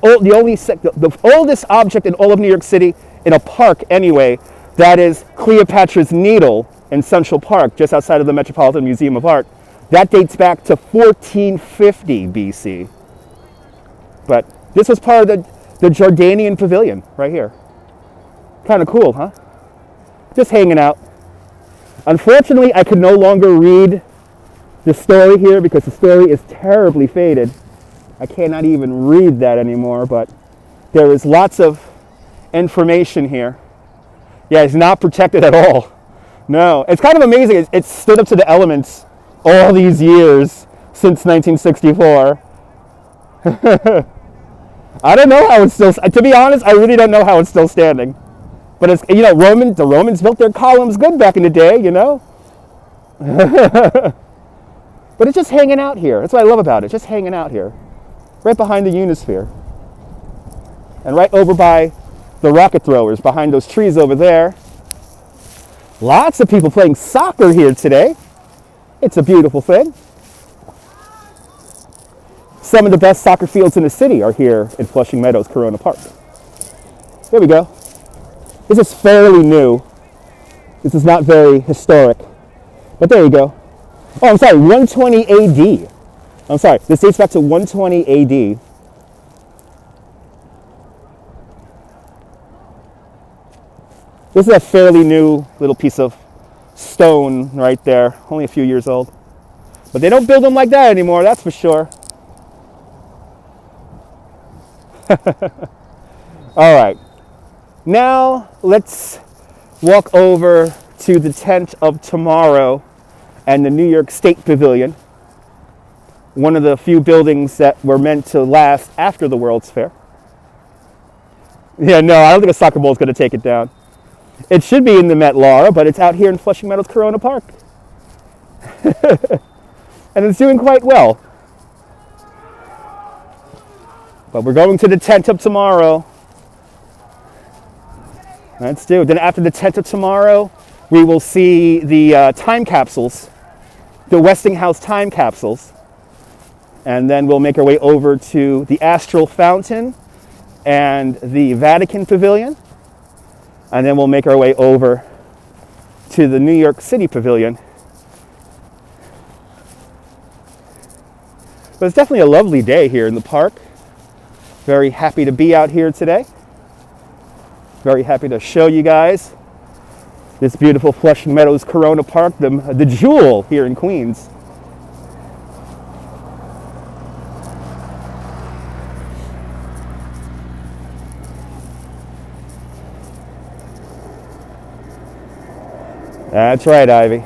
oldest object in all of New York City, in a park anyway, that is Cleopatra's Needle in Central Park, just outside of the Metropolitan Museum of Art. That dates back to 1450 BC. But this was part of the Jordanian Pavilion right here. Kind of cool, huh? Just hanging out. Unfortunately, I could no longer read the story here because the story is terribly faded. I cannot even read that anymore, but there is lots of information here. Yeah, it's not protected at all. No, it's kind of amazing. It's stood up to the elements all these years since 1964. I don't know how it's still, to be honest, I really don't know how it's still standing. But it's, you know, the Romans built their columns good back in the day, you know. But it's just hanging out here. That's what I love about it, just hanging out here. Right behind the Unisphere. And right over by the rocket throwers, behind those trees over there. Lots of people playing soccer here today. It's a beautiful thing. Some of the best soccer fields in the city are here in Flushing Meadows Corona Park. There we go. This is fairly new. This is not very historic. But there you go. Oh, I'm sorry, 120 AD. I'm sorry, this dates back to 120 AD. This is a fairly new little piece of stone right there, only a few years old. But they don't build them like that anymore, that's for sure. All right, now let's walk over to the tent of tomorrow and the New York State Pavilion, one of the few buildings that were meant to last after the World's Fair. Yeah, no, I don't think a soccer ball is going to take it down. It should be in the Met Laura, but it's out here in Flushing Meadows Corona Park. And it's doing quite well. But we're going to the tent of tomorrow. Let's do it. Then after the tent of tomorrow, we will see the time capsules, the Westinghouse time capsules. And then we'll make our way over to the Astral Fountain and the Vatican Pavilion. And then we'll make our way over to the New York City Pavilion. But it's definitely a lovely day here in the park. Very happy to be out here today. Very happy to show you guys this beautiful Flushing Meadows Corona Park, the jewel here in Queens. That's right, Ivy.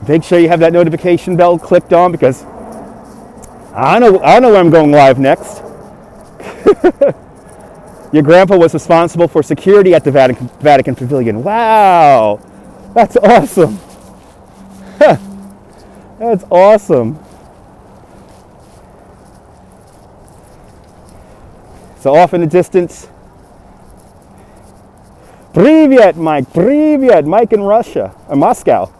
Make sure you have that notification bell clicked on because I know where I'm going live next. Your grandpa was responsible for security at the Vatican Pavilion. Wow, that's awesome. That's awesome. So off in the distance, Привет, Mike. Привет, Mike in Russia, or Moscow.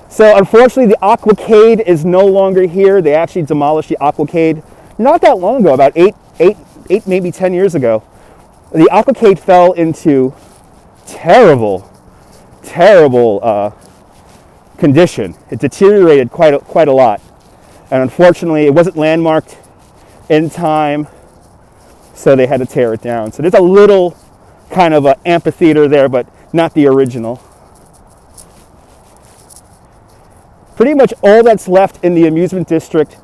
So unfortunately, the Aquacade is no longer here. They actually demolished the Aquacade not that long ago, about eight, maybe 10 years ago. The Aquacade fell into terrible condition. It deteriorated quite a lot. And unfortunately, it wasn't landmarked in time, so they had to tear it down. So there's a little kind of an amphitheater there, but not the original. Pretty much all that's left in the amusement district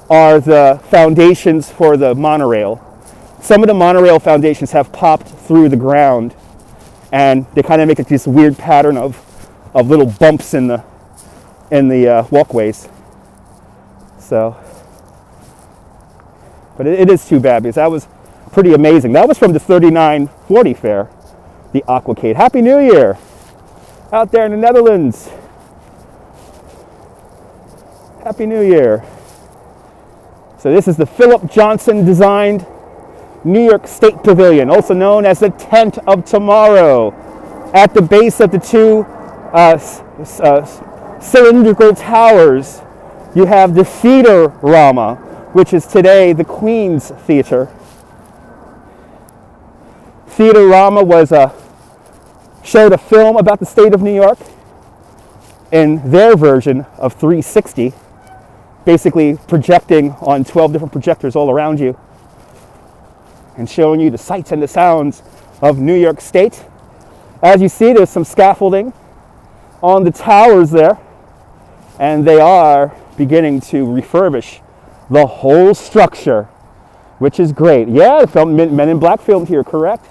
are the foundations for the monorail. Some of the monorail foundations have popped through the ground, and they kind of make like this weird pattern of little bumps in the walkways. So, but it is too bad because that was pretty amazing. That was from the 3940 fair, the Aquacade. Happy New Year out there in the Netherlands. Happy New Year. So this is the Philip Johnson designed New York State Pavilion, also known as the Tent of Tomorrow. At the base of the two cylindrical towers, you have the Theater-Rama, which is today the Queen's Theater. Theater-Rama showed a film about the state of New York. in their version of 360, basically projecting on 12 different projectors all around you and showing you the sights and the sounds of New York State. As you see, there's some scaffolding on the towers there, and they are beginning to refurbish the whole structure, which is great. Yeah, Men in Black filmed here, correct?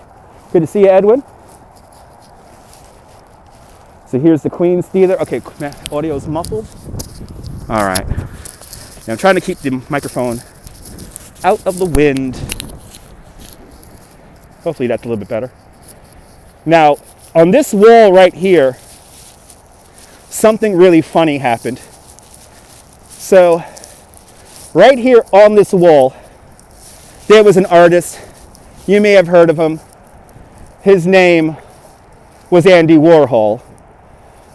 Good to see you, Edwin. So here's the Queen's Theater. Okay, audio's muffled. All right. Now I'm trying to keep the microphone out of the wind. Hopefully that's a little bit better. Now, on this wall right here, something really funny happened. So, right here on this wall, there was an artist. You may have heard of him. His name was Andy Warhol.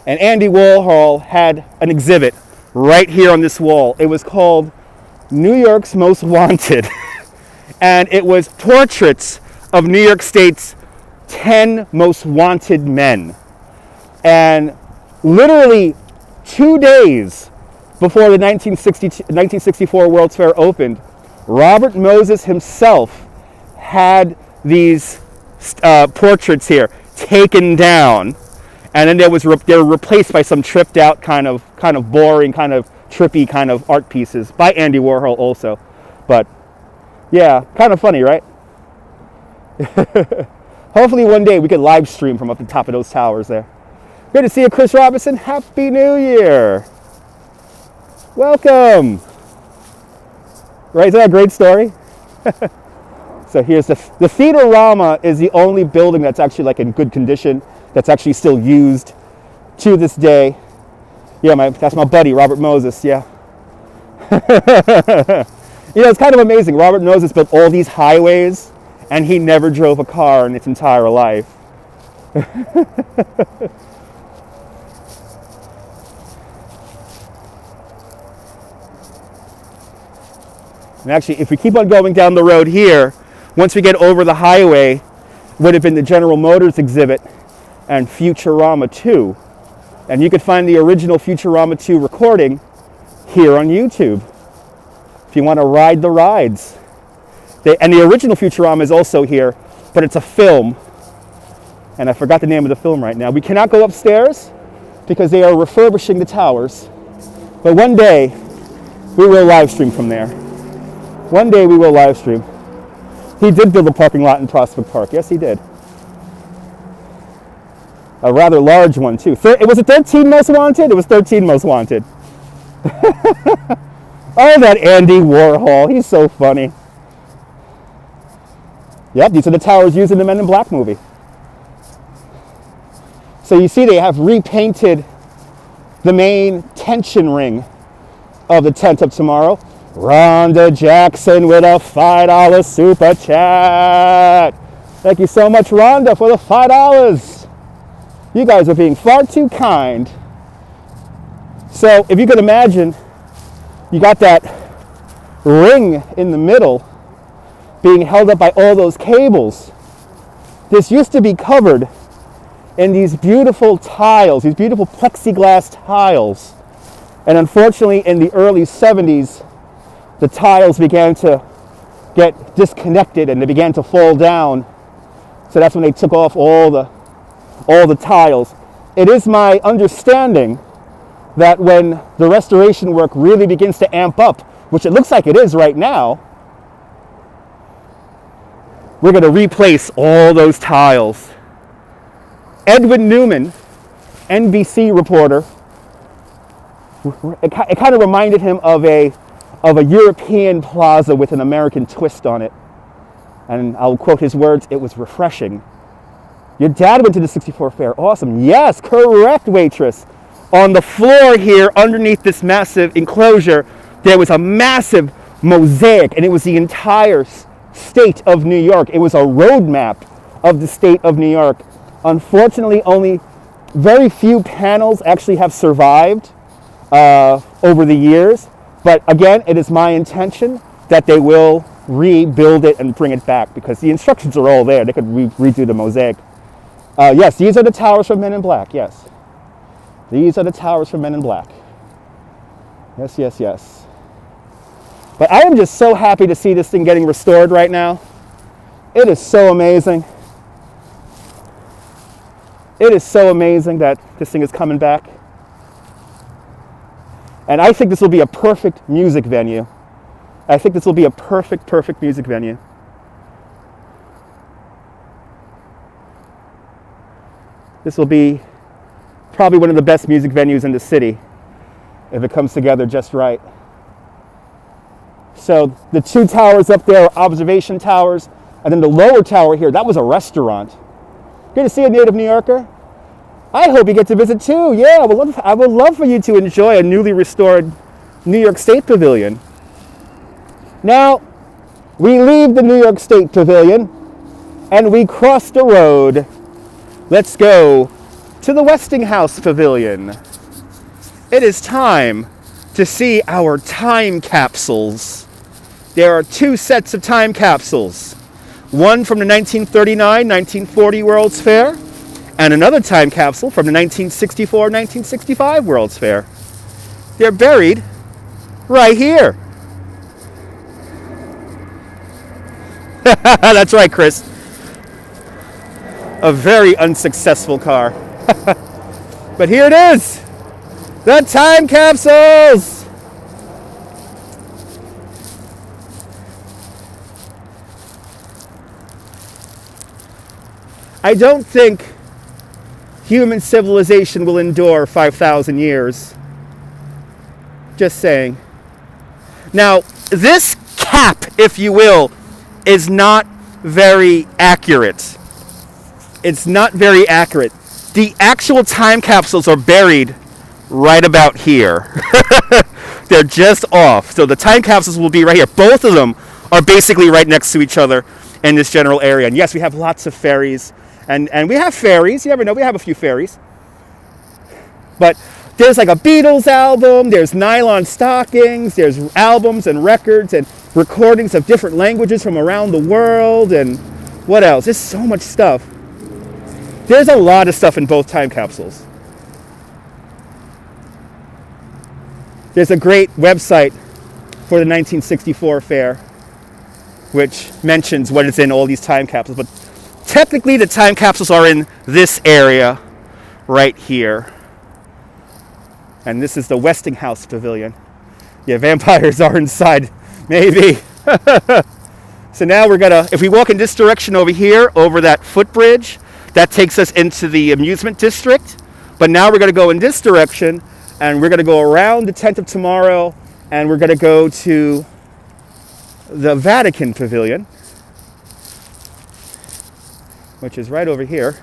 And Andy Warhol had an exhibit right here on this wall. It was called New York's Most Wanted. And it was portraits of New York State's 10 most wanted men. And literally 2 days before the 1964 World's Fair opened, Robert Moses himself had these portraits here taken down, and then they were replaced by some tripped out kind of boring, kind of trippy kind of art pieces by Andy Warhol also. But yeah, kind of funny, right? Hopefully one day we could live stream from up the top of those towers there. Good to see you, Chris Robinson. Happy New Year. Welcome. Right, is that a great story? So here's the Theaterama is the only building that's actually like in good condition, that's actually still used to this day. Yeah, that's my buddy, Robert Moses, yeah. You know, it's kind of amazing. Robert Moses built all these highways, and he never drove a car in its entire life. And actually, if we keep on going down the road here, once we get over the highway, would have been the General Motors exhibit and Futurama 2. And you could find the original Futurama 2 recording here on YouTube if you want to ride the rides. And the original Futurama is also here, but it's a film. And I forgot the name of the film right now. We cannot go upstairs because they are refurbishing the towers. But one day, we will live stream from there. One day we will live stream. He did build a parking lot in Prospect Park. Yes, he did. A rather large one, too. It was a 13 most wanted? It was 13 most wanted. Oh, that Andy Warhol. He's so funny. Yep, these are the towers used in the Men in Black movie. So you see they have repainted the main tension ring of the 10th of tomorrow. Rhonda Jackson with a $5 super chat. Thank you so much, Rhonda, for the $5. You guys are being far too kind. So if you could imagine, you got that ring in the middle being held up by all those cables. This used to be covered in these beautiful tiles, these beautiful plexiglass tiles. And unfortunately, in the early 70s, the tiles began to get disconnected and they began to fall down. So that's when they took off all the tiles. It is my understanding that when the restoration work really begins to amp up, which it looks like it is right now, we're going to replace all those tiles. Edwin Newman, NBC reporter, it kind of reminded him of a European plaza with an American twist on it. And I'll quote his words, "It was refreshing." Your dad went to the 64 Fair. Awesome. Yes, correct, waitress. On the floor here, underneath this massive enclosure, there was a massive mosaic, and it was the entire state of New York. It was a road map of the state of New York. Unfortunately, only very few panels actually have survived over the years. But again, it is my intention that they will rebuild it and bring it back because the instructions are all there. They could redo the mosaic. Yes, these are the towers from Men in Black, yes. These are the towers for Men in Black. Yes, yes, yes. But I am just so happy to see this thing getting restored right now. It is so amazing. It is so amazing that this thing is coming back. And I think this will be a perfect music venue. I think this will be a perfect music venue. This will be probably one of the best music venues in the city if it comes together just right. So the two towers up there are observation towers, and then the lower tower here, that was a restaurant. Good to see a native New Yorker. I hope you get to visit too. Yeah, I would love for you to enjoy a newly restored New York State Pavilion. Now, we leave the New York State Pavilion and we cross the road. Let's go to the Westinghouse Pavilion. It is time to see our time capsules. There are two sets of time capsules. One from the 1939-1940 World's Fair, and another time capsule from the 1964-1965 World's Fair. They're buried right here. That's right, Chris. A very unsuccessful car. But here it is. The time capsules. I don't think human civilization will endure 5,000 years. Just saying. Now, this cap, if you will, is not very accurate. It's not very accurate. The actual time capsules are buried right about here. They're just off. So the time capsules will be right here. Both of them are basically right next to each other in this general area. And yes, we have lots of ferries. And we have fairies. You never know. We have a few fairies. But there's like a Beatles album. There's nylon stockings. There's albums and records and recordings of different languages from around the world. And what else? There's so much stuff. There's a lot of stuff in both time capsules. There's a great website for the 1964 fair, which mentions what is in all these time capsules. But technically, the time capsules are in this area right here. And this is the Westinghouse Pavilion. Yeah, vampires are inside, maybe. So now we're gonna, if we walk in this direction over here, over that footbridge, that takes us into the amusement district. But now we're gonna go in this direction, and we're gonna go around the 10th of tomorrow, and we're gonna go to the Vatican Pavilion, which is right over here.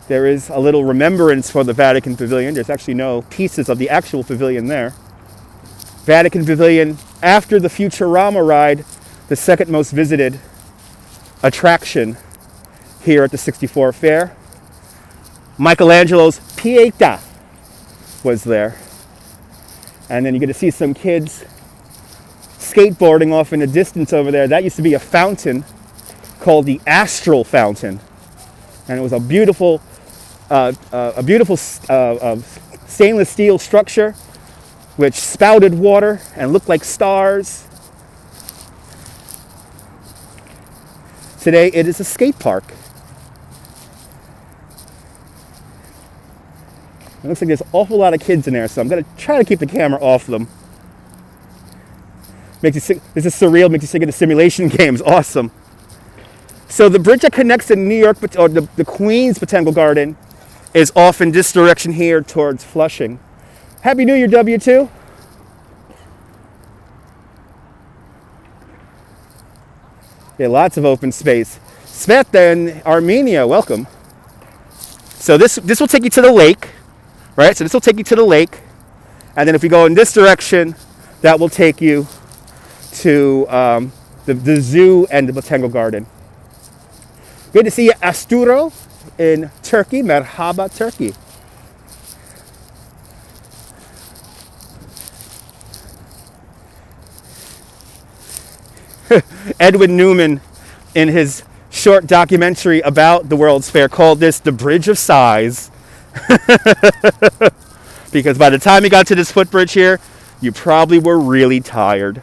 There is a little remembrance for the Vatican Pavilion. There's actually no pieces of the actual pavilion there. Vatican Pavilion, after the Futurama ride, the second most visited attraction here at the 64 Fair. Michelangelo's Pieta was there. And then you get to see some kids skateboarding off in the distance over there. That used to be a fountain called the Astral Fountain, and it was a beautiful stainless steel structure which spouted water and looked like stars. Today it is a skate park. It looks like there's an awful lot of kids in there, so I'm going to try to keep the camera off them. This is surreal, makes you think of the simulation games. Awesome. So the bridge that connects to New York, or the Queens Botanical Garden, is off in this direction here towards Flushing. Happy New Year, W2. Yeah, lots of open space. Sveta in Armenia, welcome. So this will take you to the lake, right? So this will take you to the lake. And then if we go in this direction, that will take you to the zoo and the Botanical Garden. Good to see you, Asturo in Turkey. Merhaba, Turkey. Edwin Newman, in his short documentary about the World's Fair, called this the Bridge of Sighs. Because by the time you got to this footbridge here, you probably were really tired.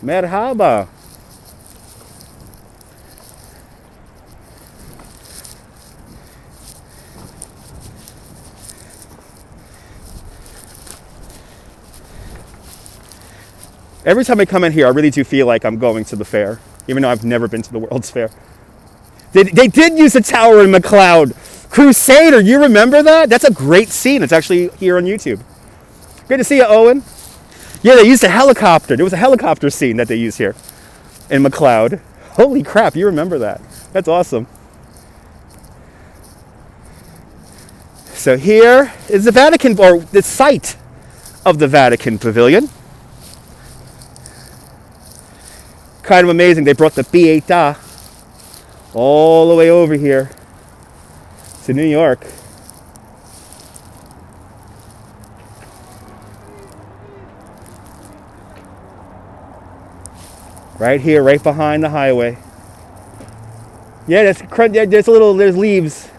Merhaba. Every time I come in here, I really do feel like I'm going to the fair, even though I've never been to the World's Fair. They did use a tower in McLeod. Crusader, you remember that? That's a great scene. It's actually here on YouTube. Good to see you, Owen. Yeah, they used a helicopter. There was a helicopter scene that they used here in McLeod. Holy crap, you remember that. That's awesome. So here is the Vatican, or the site of the Vatican Pavilion. Kind of amazing. They brought the Pietà all the way over here to New York. Right here, right behind the highway. Yeah, there's leaves.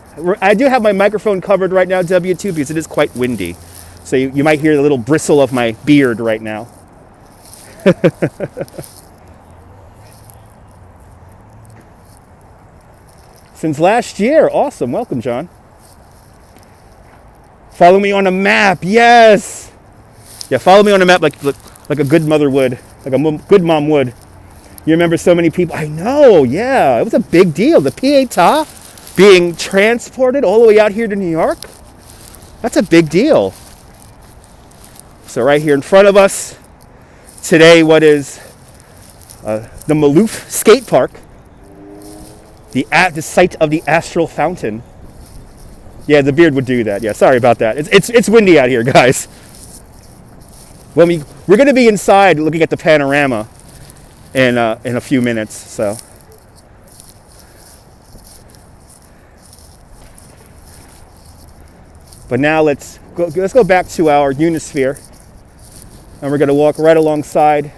I do have my microphone covered right now, W2, because it is quite windy. So you might hear the little bristle of my beard right now. Since last year. Awesome. Welcome, John. Follow me on a map. Yes. Yeah, follow me on a map like a good mother would, like a good mom would. You remember so many people. I know. Yeah, it was a big deal. The Pietà being transported all the way out here to New York. That's a big deal. So right here in front of us today, what is the Maloof Skate Park. The site of the Astral Fountain. Yeah, the beard would do that. Yeah, sorry about that. It's windy out here, guys. We're going to be inside looking at the panorama in a few minutes. So, but now let's go back to our Unisphere, and we're going to walk right alongside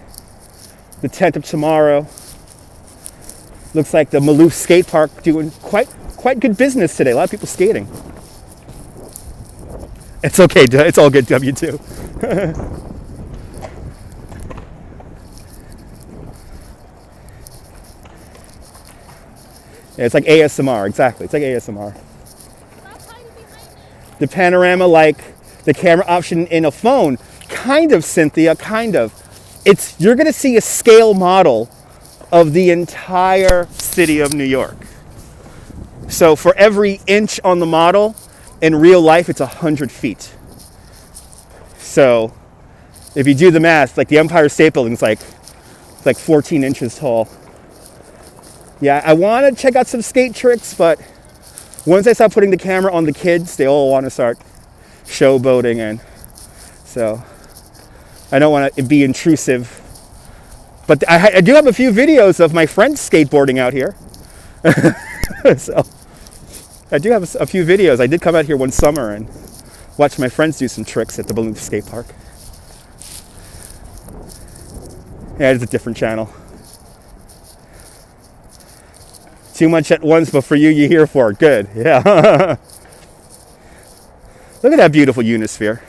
the tent of tomorrow. Looks like the Maloof Skate Park doing quite good business today. A lot of people skating. It's okay. It's all good, W2. Yeah, it's like ASMR. Exactly. It's like ASMR. The panorama, like the camera option in a phone. Kind of, Cynthia. Kind of. You're going to see a scale model of the entire city of New York. So for every inch on the model, in real life, it's 100 feet. So if you do the math, like the Empire State Building is like 14 inches tall. Yeah, I want to check out some skate tricks, but once I start putting the camera on the kids, they all want to start showboating, and so I don't want to be intrusive. But I do have a few videos of my friends skateboarding out here. So I do have a few videos. I did come out here one summer and watch my friends do some tricks at the Maloof Skate Park. Yeah, it's a different channel. Too much at once, but for you, you're here for it. Good, yeah. Look at that beautiful Unisphere.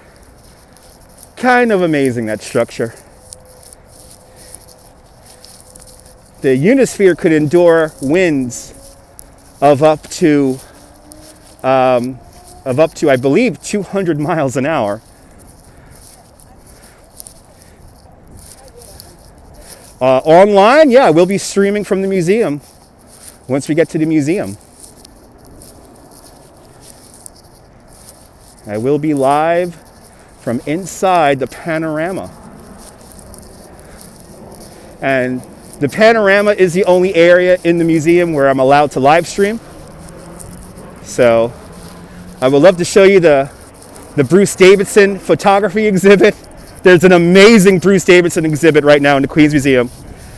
Kind of amazing, that structure. The Unisphere could endure winds of up to, I believe, 200 miles an hour. Online, yeah, we'll be streaming from the museum once we get to the museum. I will be live from inside the panorama. And the panorama is the only area in the museum where I'm allowed to live stream. So I would love to show you the Bruce Davidson photography exhibit. There's an amazing Bruce Davidson exhibit right now in the Queens Museum.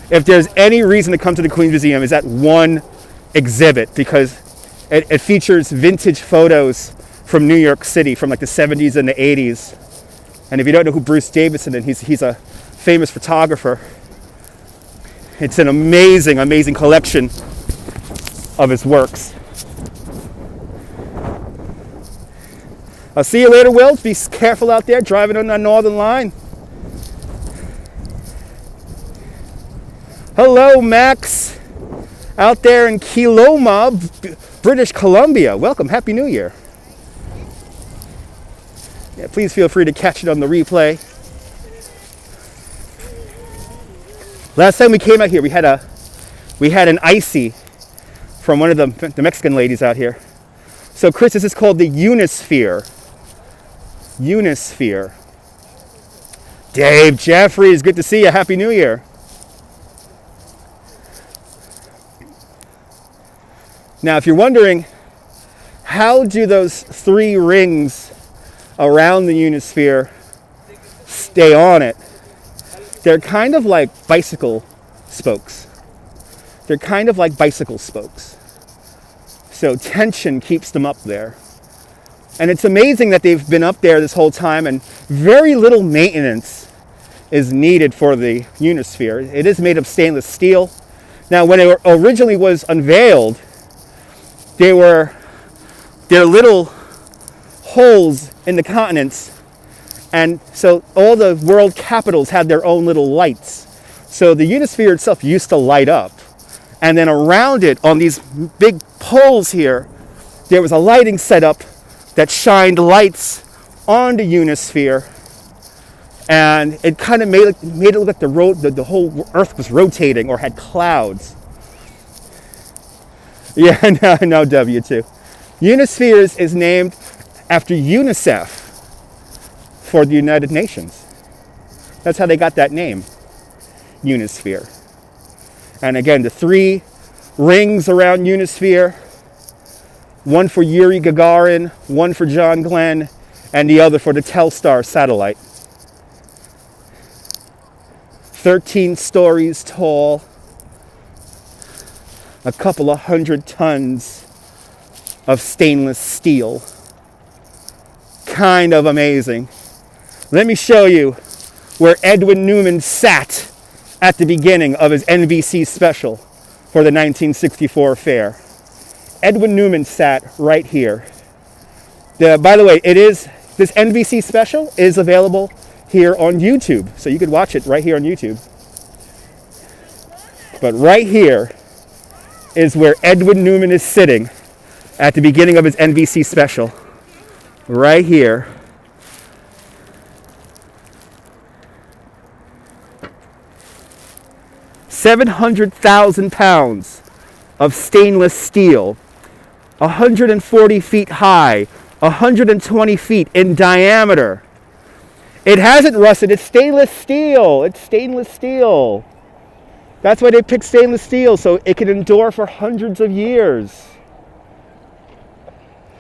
If there's any reason to come to the Queens Museum, is that one exhibit, because it features vintage photos from New York City from like the 70s and the 80s. And if you don't know who Bruce Davidson is, he's a famous photographer. It's an amazing, amazing collection of his works. I'll see you later, Will. Be careful out there driving on the Northern Line. Hello, Max, out there in Kiloma, British Columbia. Welcome. Happy New Year. Yeah, please feel free to catch it on the replay. Last time we came out here, we had an icy from one of the Mexican ladies out here. So, Chris, this is called the Unisphere. Unisphere. Dave Jeffries, good to see you. Happy New Year. Now, if you're wondering, how do those 3 rings around the Unisphere stay on it? They're kind of like bicycle spokes. They're kind of like bicycle spokes. So tension keeps them up there. And it's amazing that they've been up there this whole time, and very little maintenance is needed for the Unisphere. It is made of stainless steel. Now, when it originally was unveiled, there were little holes in the continents, and so all the world capitals had their own little lights. So the Unisphere itself used to light up, and then around it, on these big poles here, there was a lighting setup that shined lights on the Unisphere, and it kind of made it look like the whole Earth was rotating or had clouds. Yeah, no, W2. Unisphere is named after UNICEF for the United Nations. That's how they got that name, Unisphere. And again, the 3 rings around Unisphere, one for Yuri Gagarin, one for John Glenn, and the other for the Telstar satellite. 13 stories tall, a couple of 100 tons of stainless steel. Kind of amazing. Let me show you where Edwin Newman sat at the beginning of his NBC special for the 1964 fair. Edwin Newman sat right here. By the way, this NBC special is available here on YouTube, so you could watch it right here on YouTube. But right here is where Edwin Newman is sitting at the beginning of his NBC special. Right here. £700,000 of stainless steel, 140 feet high, 120 feet in diameter. It hasn't rusted. It's stainless steel. It's stainless steel. That's why they picked stainless steel, so it can endure for hundreds of years.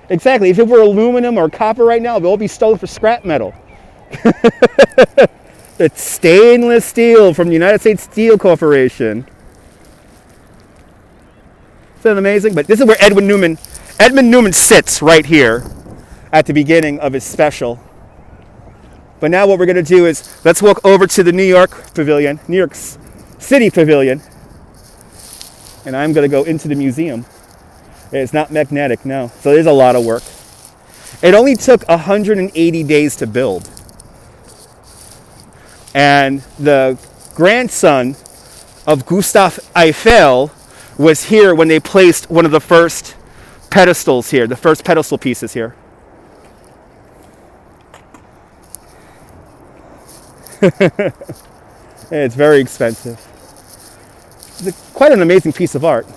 Exactly. If it were aluminum or copper right now, it would all be stolen for scrap metal. It's stainless steel from the United States Steel Corporation. Isn't that amazing? But this is where Edwin Newman sits right here at the beginning of his special. But now what we're going to do is let's walk over to the New York Pavilion, New York City Pavilion, and I'm going to go into the museum. It's not magnetic, no. So there's a lot of work. It only took 180 days to build. And the grandson of Gustave Eiffel was here when they placed one of the first pedestals here, the first pedestal pieces here. It's very expensive. It's quite an amazing piece of art.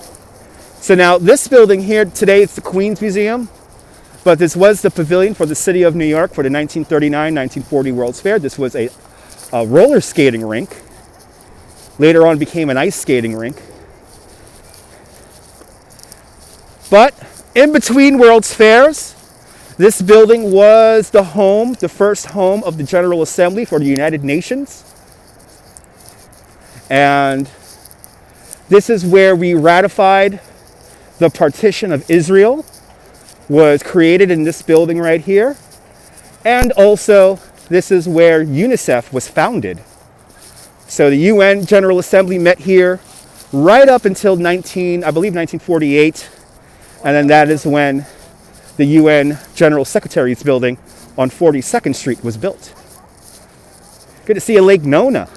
So now this building here, today it's the Queen's Museum, but this was the pavilion for the city of New York for the 1939-1940 World's Fair. This was a roller skating rink. Later on became an ice skating rink. But in between World's Fairs, this building was the first home of the General Assembly for the United Nations. And this is where we ratified the partition of Israel, was created in this building right here. And also, this is where UNICEF was founded. So the UN General Assembly met here right up until I believe 1948. And then that is when the UN General Secretary's building on 42nd Street was built. Good to see a Lake Nona.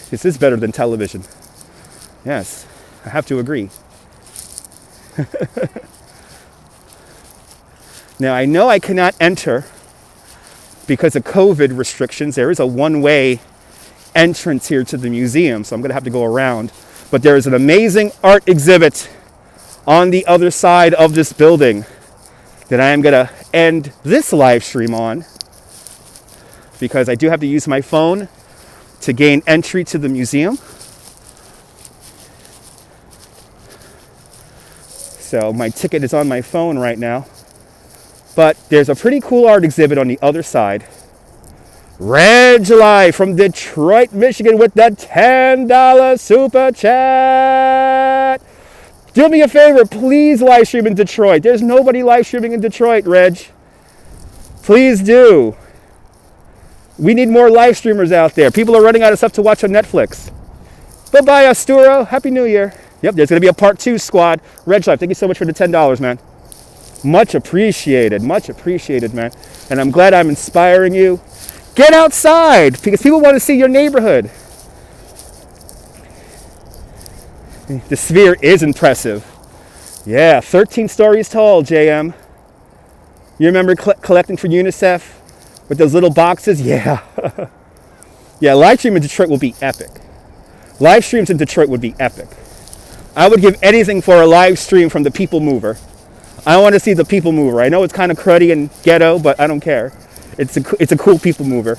This is better than television. Yes, I have to agree. Now, I know I cannot enter because of COVID restrictions. There is a one-way entrance here to the museum, so I'm going to have to go around. But there is an amazing art exhibit on the other side of this building that I am going to end this live stream on, because I do have to use my phone to gain entry to the museum. So my ticket is on my phone right now. But there's a pretty cool art exhibit on the other side. Red July from Detroit, Michigan with the $10 super chat. Do me a favor, please live stream in Detroit. There's nobody live streaming in Detroit, Reg. Please do. We need more live streamers out there. People are running out of stuff to watch on Netflix. Bye-bye, Asturo. Happy New Year. Yep, there's going to be a part 2, squad. Reg Life, thank you so much for the $10, man. Much appreciated, man. And I'm glad I'm inspiring you. Get outside, because people want to see your neighborhood. The Sphere is impressive. Yeah, 13 stories tall, JM. You remember collecting for UNICEF with those little boxes? Yeah. Yeah, live stream in Detroit will be epic. Live streams in Detroit would be epic. I would give anything for a live stream from the People Mover. I want to see the People Mover. I know it's kind of cruddy and ghetto, but I don't care. It's a cool People Mover.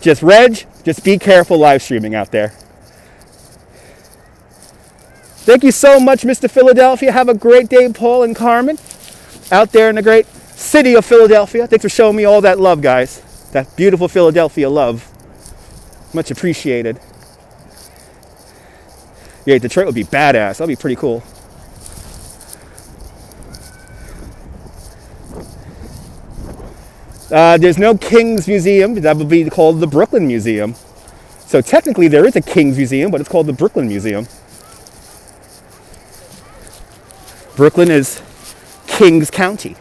Just be careful live streaming out there. Thank you so much, Mr. Philadelphia. Have a great day, Paul and Carmen, out there in the great city of Philadelphia. Thanks for showing me all that love, guys. That beautiful Philadelphia love. Much appreciated. Yeah, Detroit would be badass. That'd be pretty cool. There's no King's Museum. That would be called the Brooklyn Museum. So technically there is a King's Museum, but it's called the Brooklyn Museum. Brooklyn is Kings County.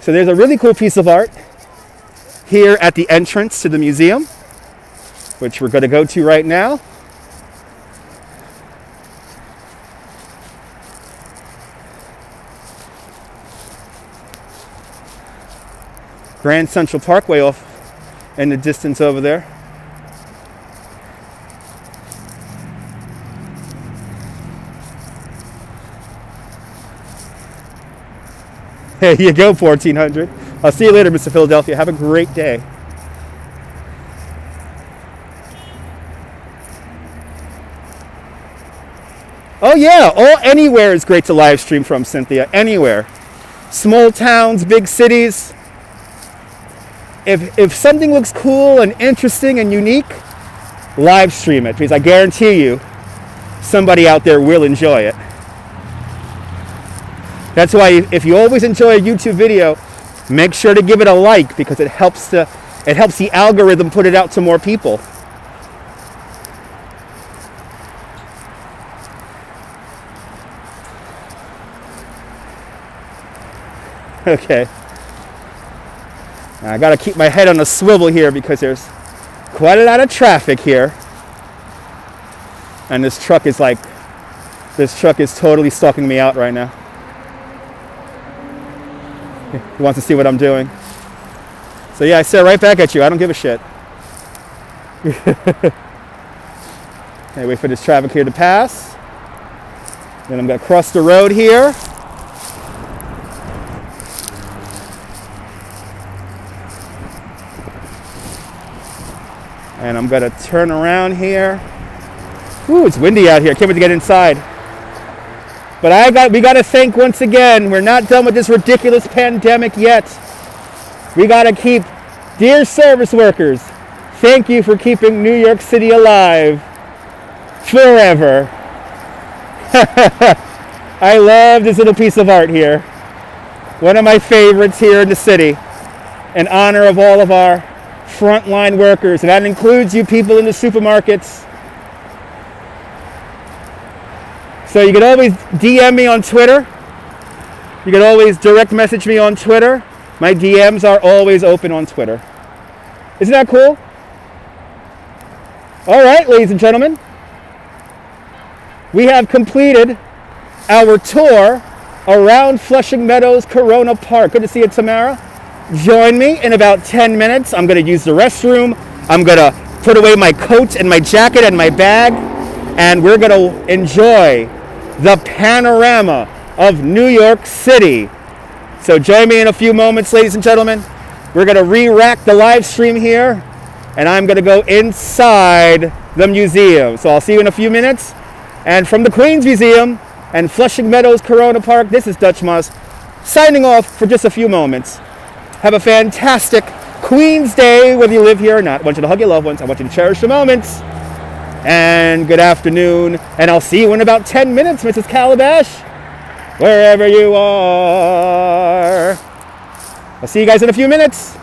So there's a really cool piece of art here at the entrance to the museum, which we're going to go to right now. Grand Central Parkway off in the distance over there. There you go, 1400. I'll see you later, Mr. Philadelphia. Have a great day. Oh yeah, anywhere is great to live stream from, Cynthia. Anywhere. Small towns, big cities. If something looks cool and interesting and unique, live stream it, because I guarantee you somebody out there will enjoy it. That's why if you always enjoy a YouTube video, make sure to give it a like, because it helps the algorithm put it out to more people. Okay. I gotta keep my head on a swivel here because there's quite a lot of traffic here. And this truck is totally stalking me out right now. He wants to see what I'm doing. So yeah, I stare right back at you. I don't give a shit. Okay, wait for this traffic here to pass. Then I'm gonna cross the road here. And I'm gonna turn around here. Ooh, it's windy out here. Can't wait to get inside. But we gotta think once again, we're not done with this ridiculous pandemic yet. We gotta keep, dear service workers, thank you for keeping New York City alive forever. I love this little piece of art here. One of my favorites here in the city, in honor of all of our frontline workers, and that includes you people in the supermarkets. So you can always DM me on Twitter. You can always direct message me on Twitter. My DMs are always open on Twitter. Isn't that cool? All right, ladies and gentlemen. We have completed our tour around Flushing Meadows Corona Park. Good to see you, Tamara. Join me in about 10 minutes. I'm going to use the restroom. I'm going to put away my coat and my jacket and my bag. And we're going to enjoy the panorama of New York City. So join me in a few moments, ladies and gentlemen. We're going to re-rack the live stream here. And I'm going to go inside the museum. So I'll see you in a few minutes. And from the Queens Museum and Flushing Meadows Corona Park, this is Dutch Moss signing off for just a few moments. Have a fantastic Queen's Day, whether you live here or not. I want you to hug your loved ones. I want you to cherish the moments. And good afternoon. And I'll see you in about 10 minutes, Mrs. Calabash, wherever you are. I'll see you guys in a few minutes.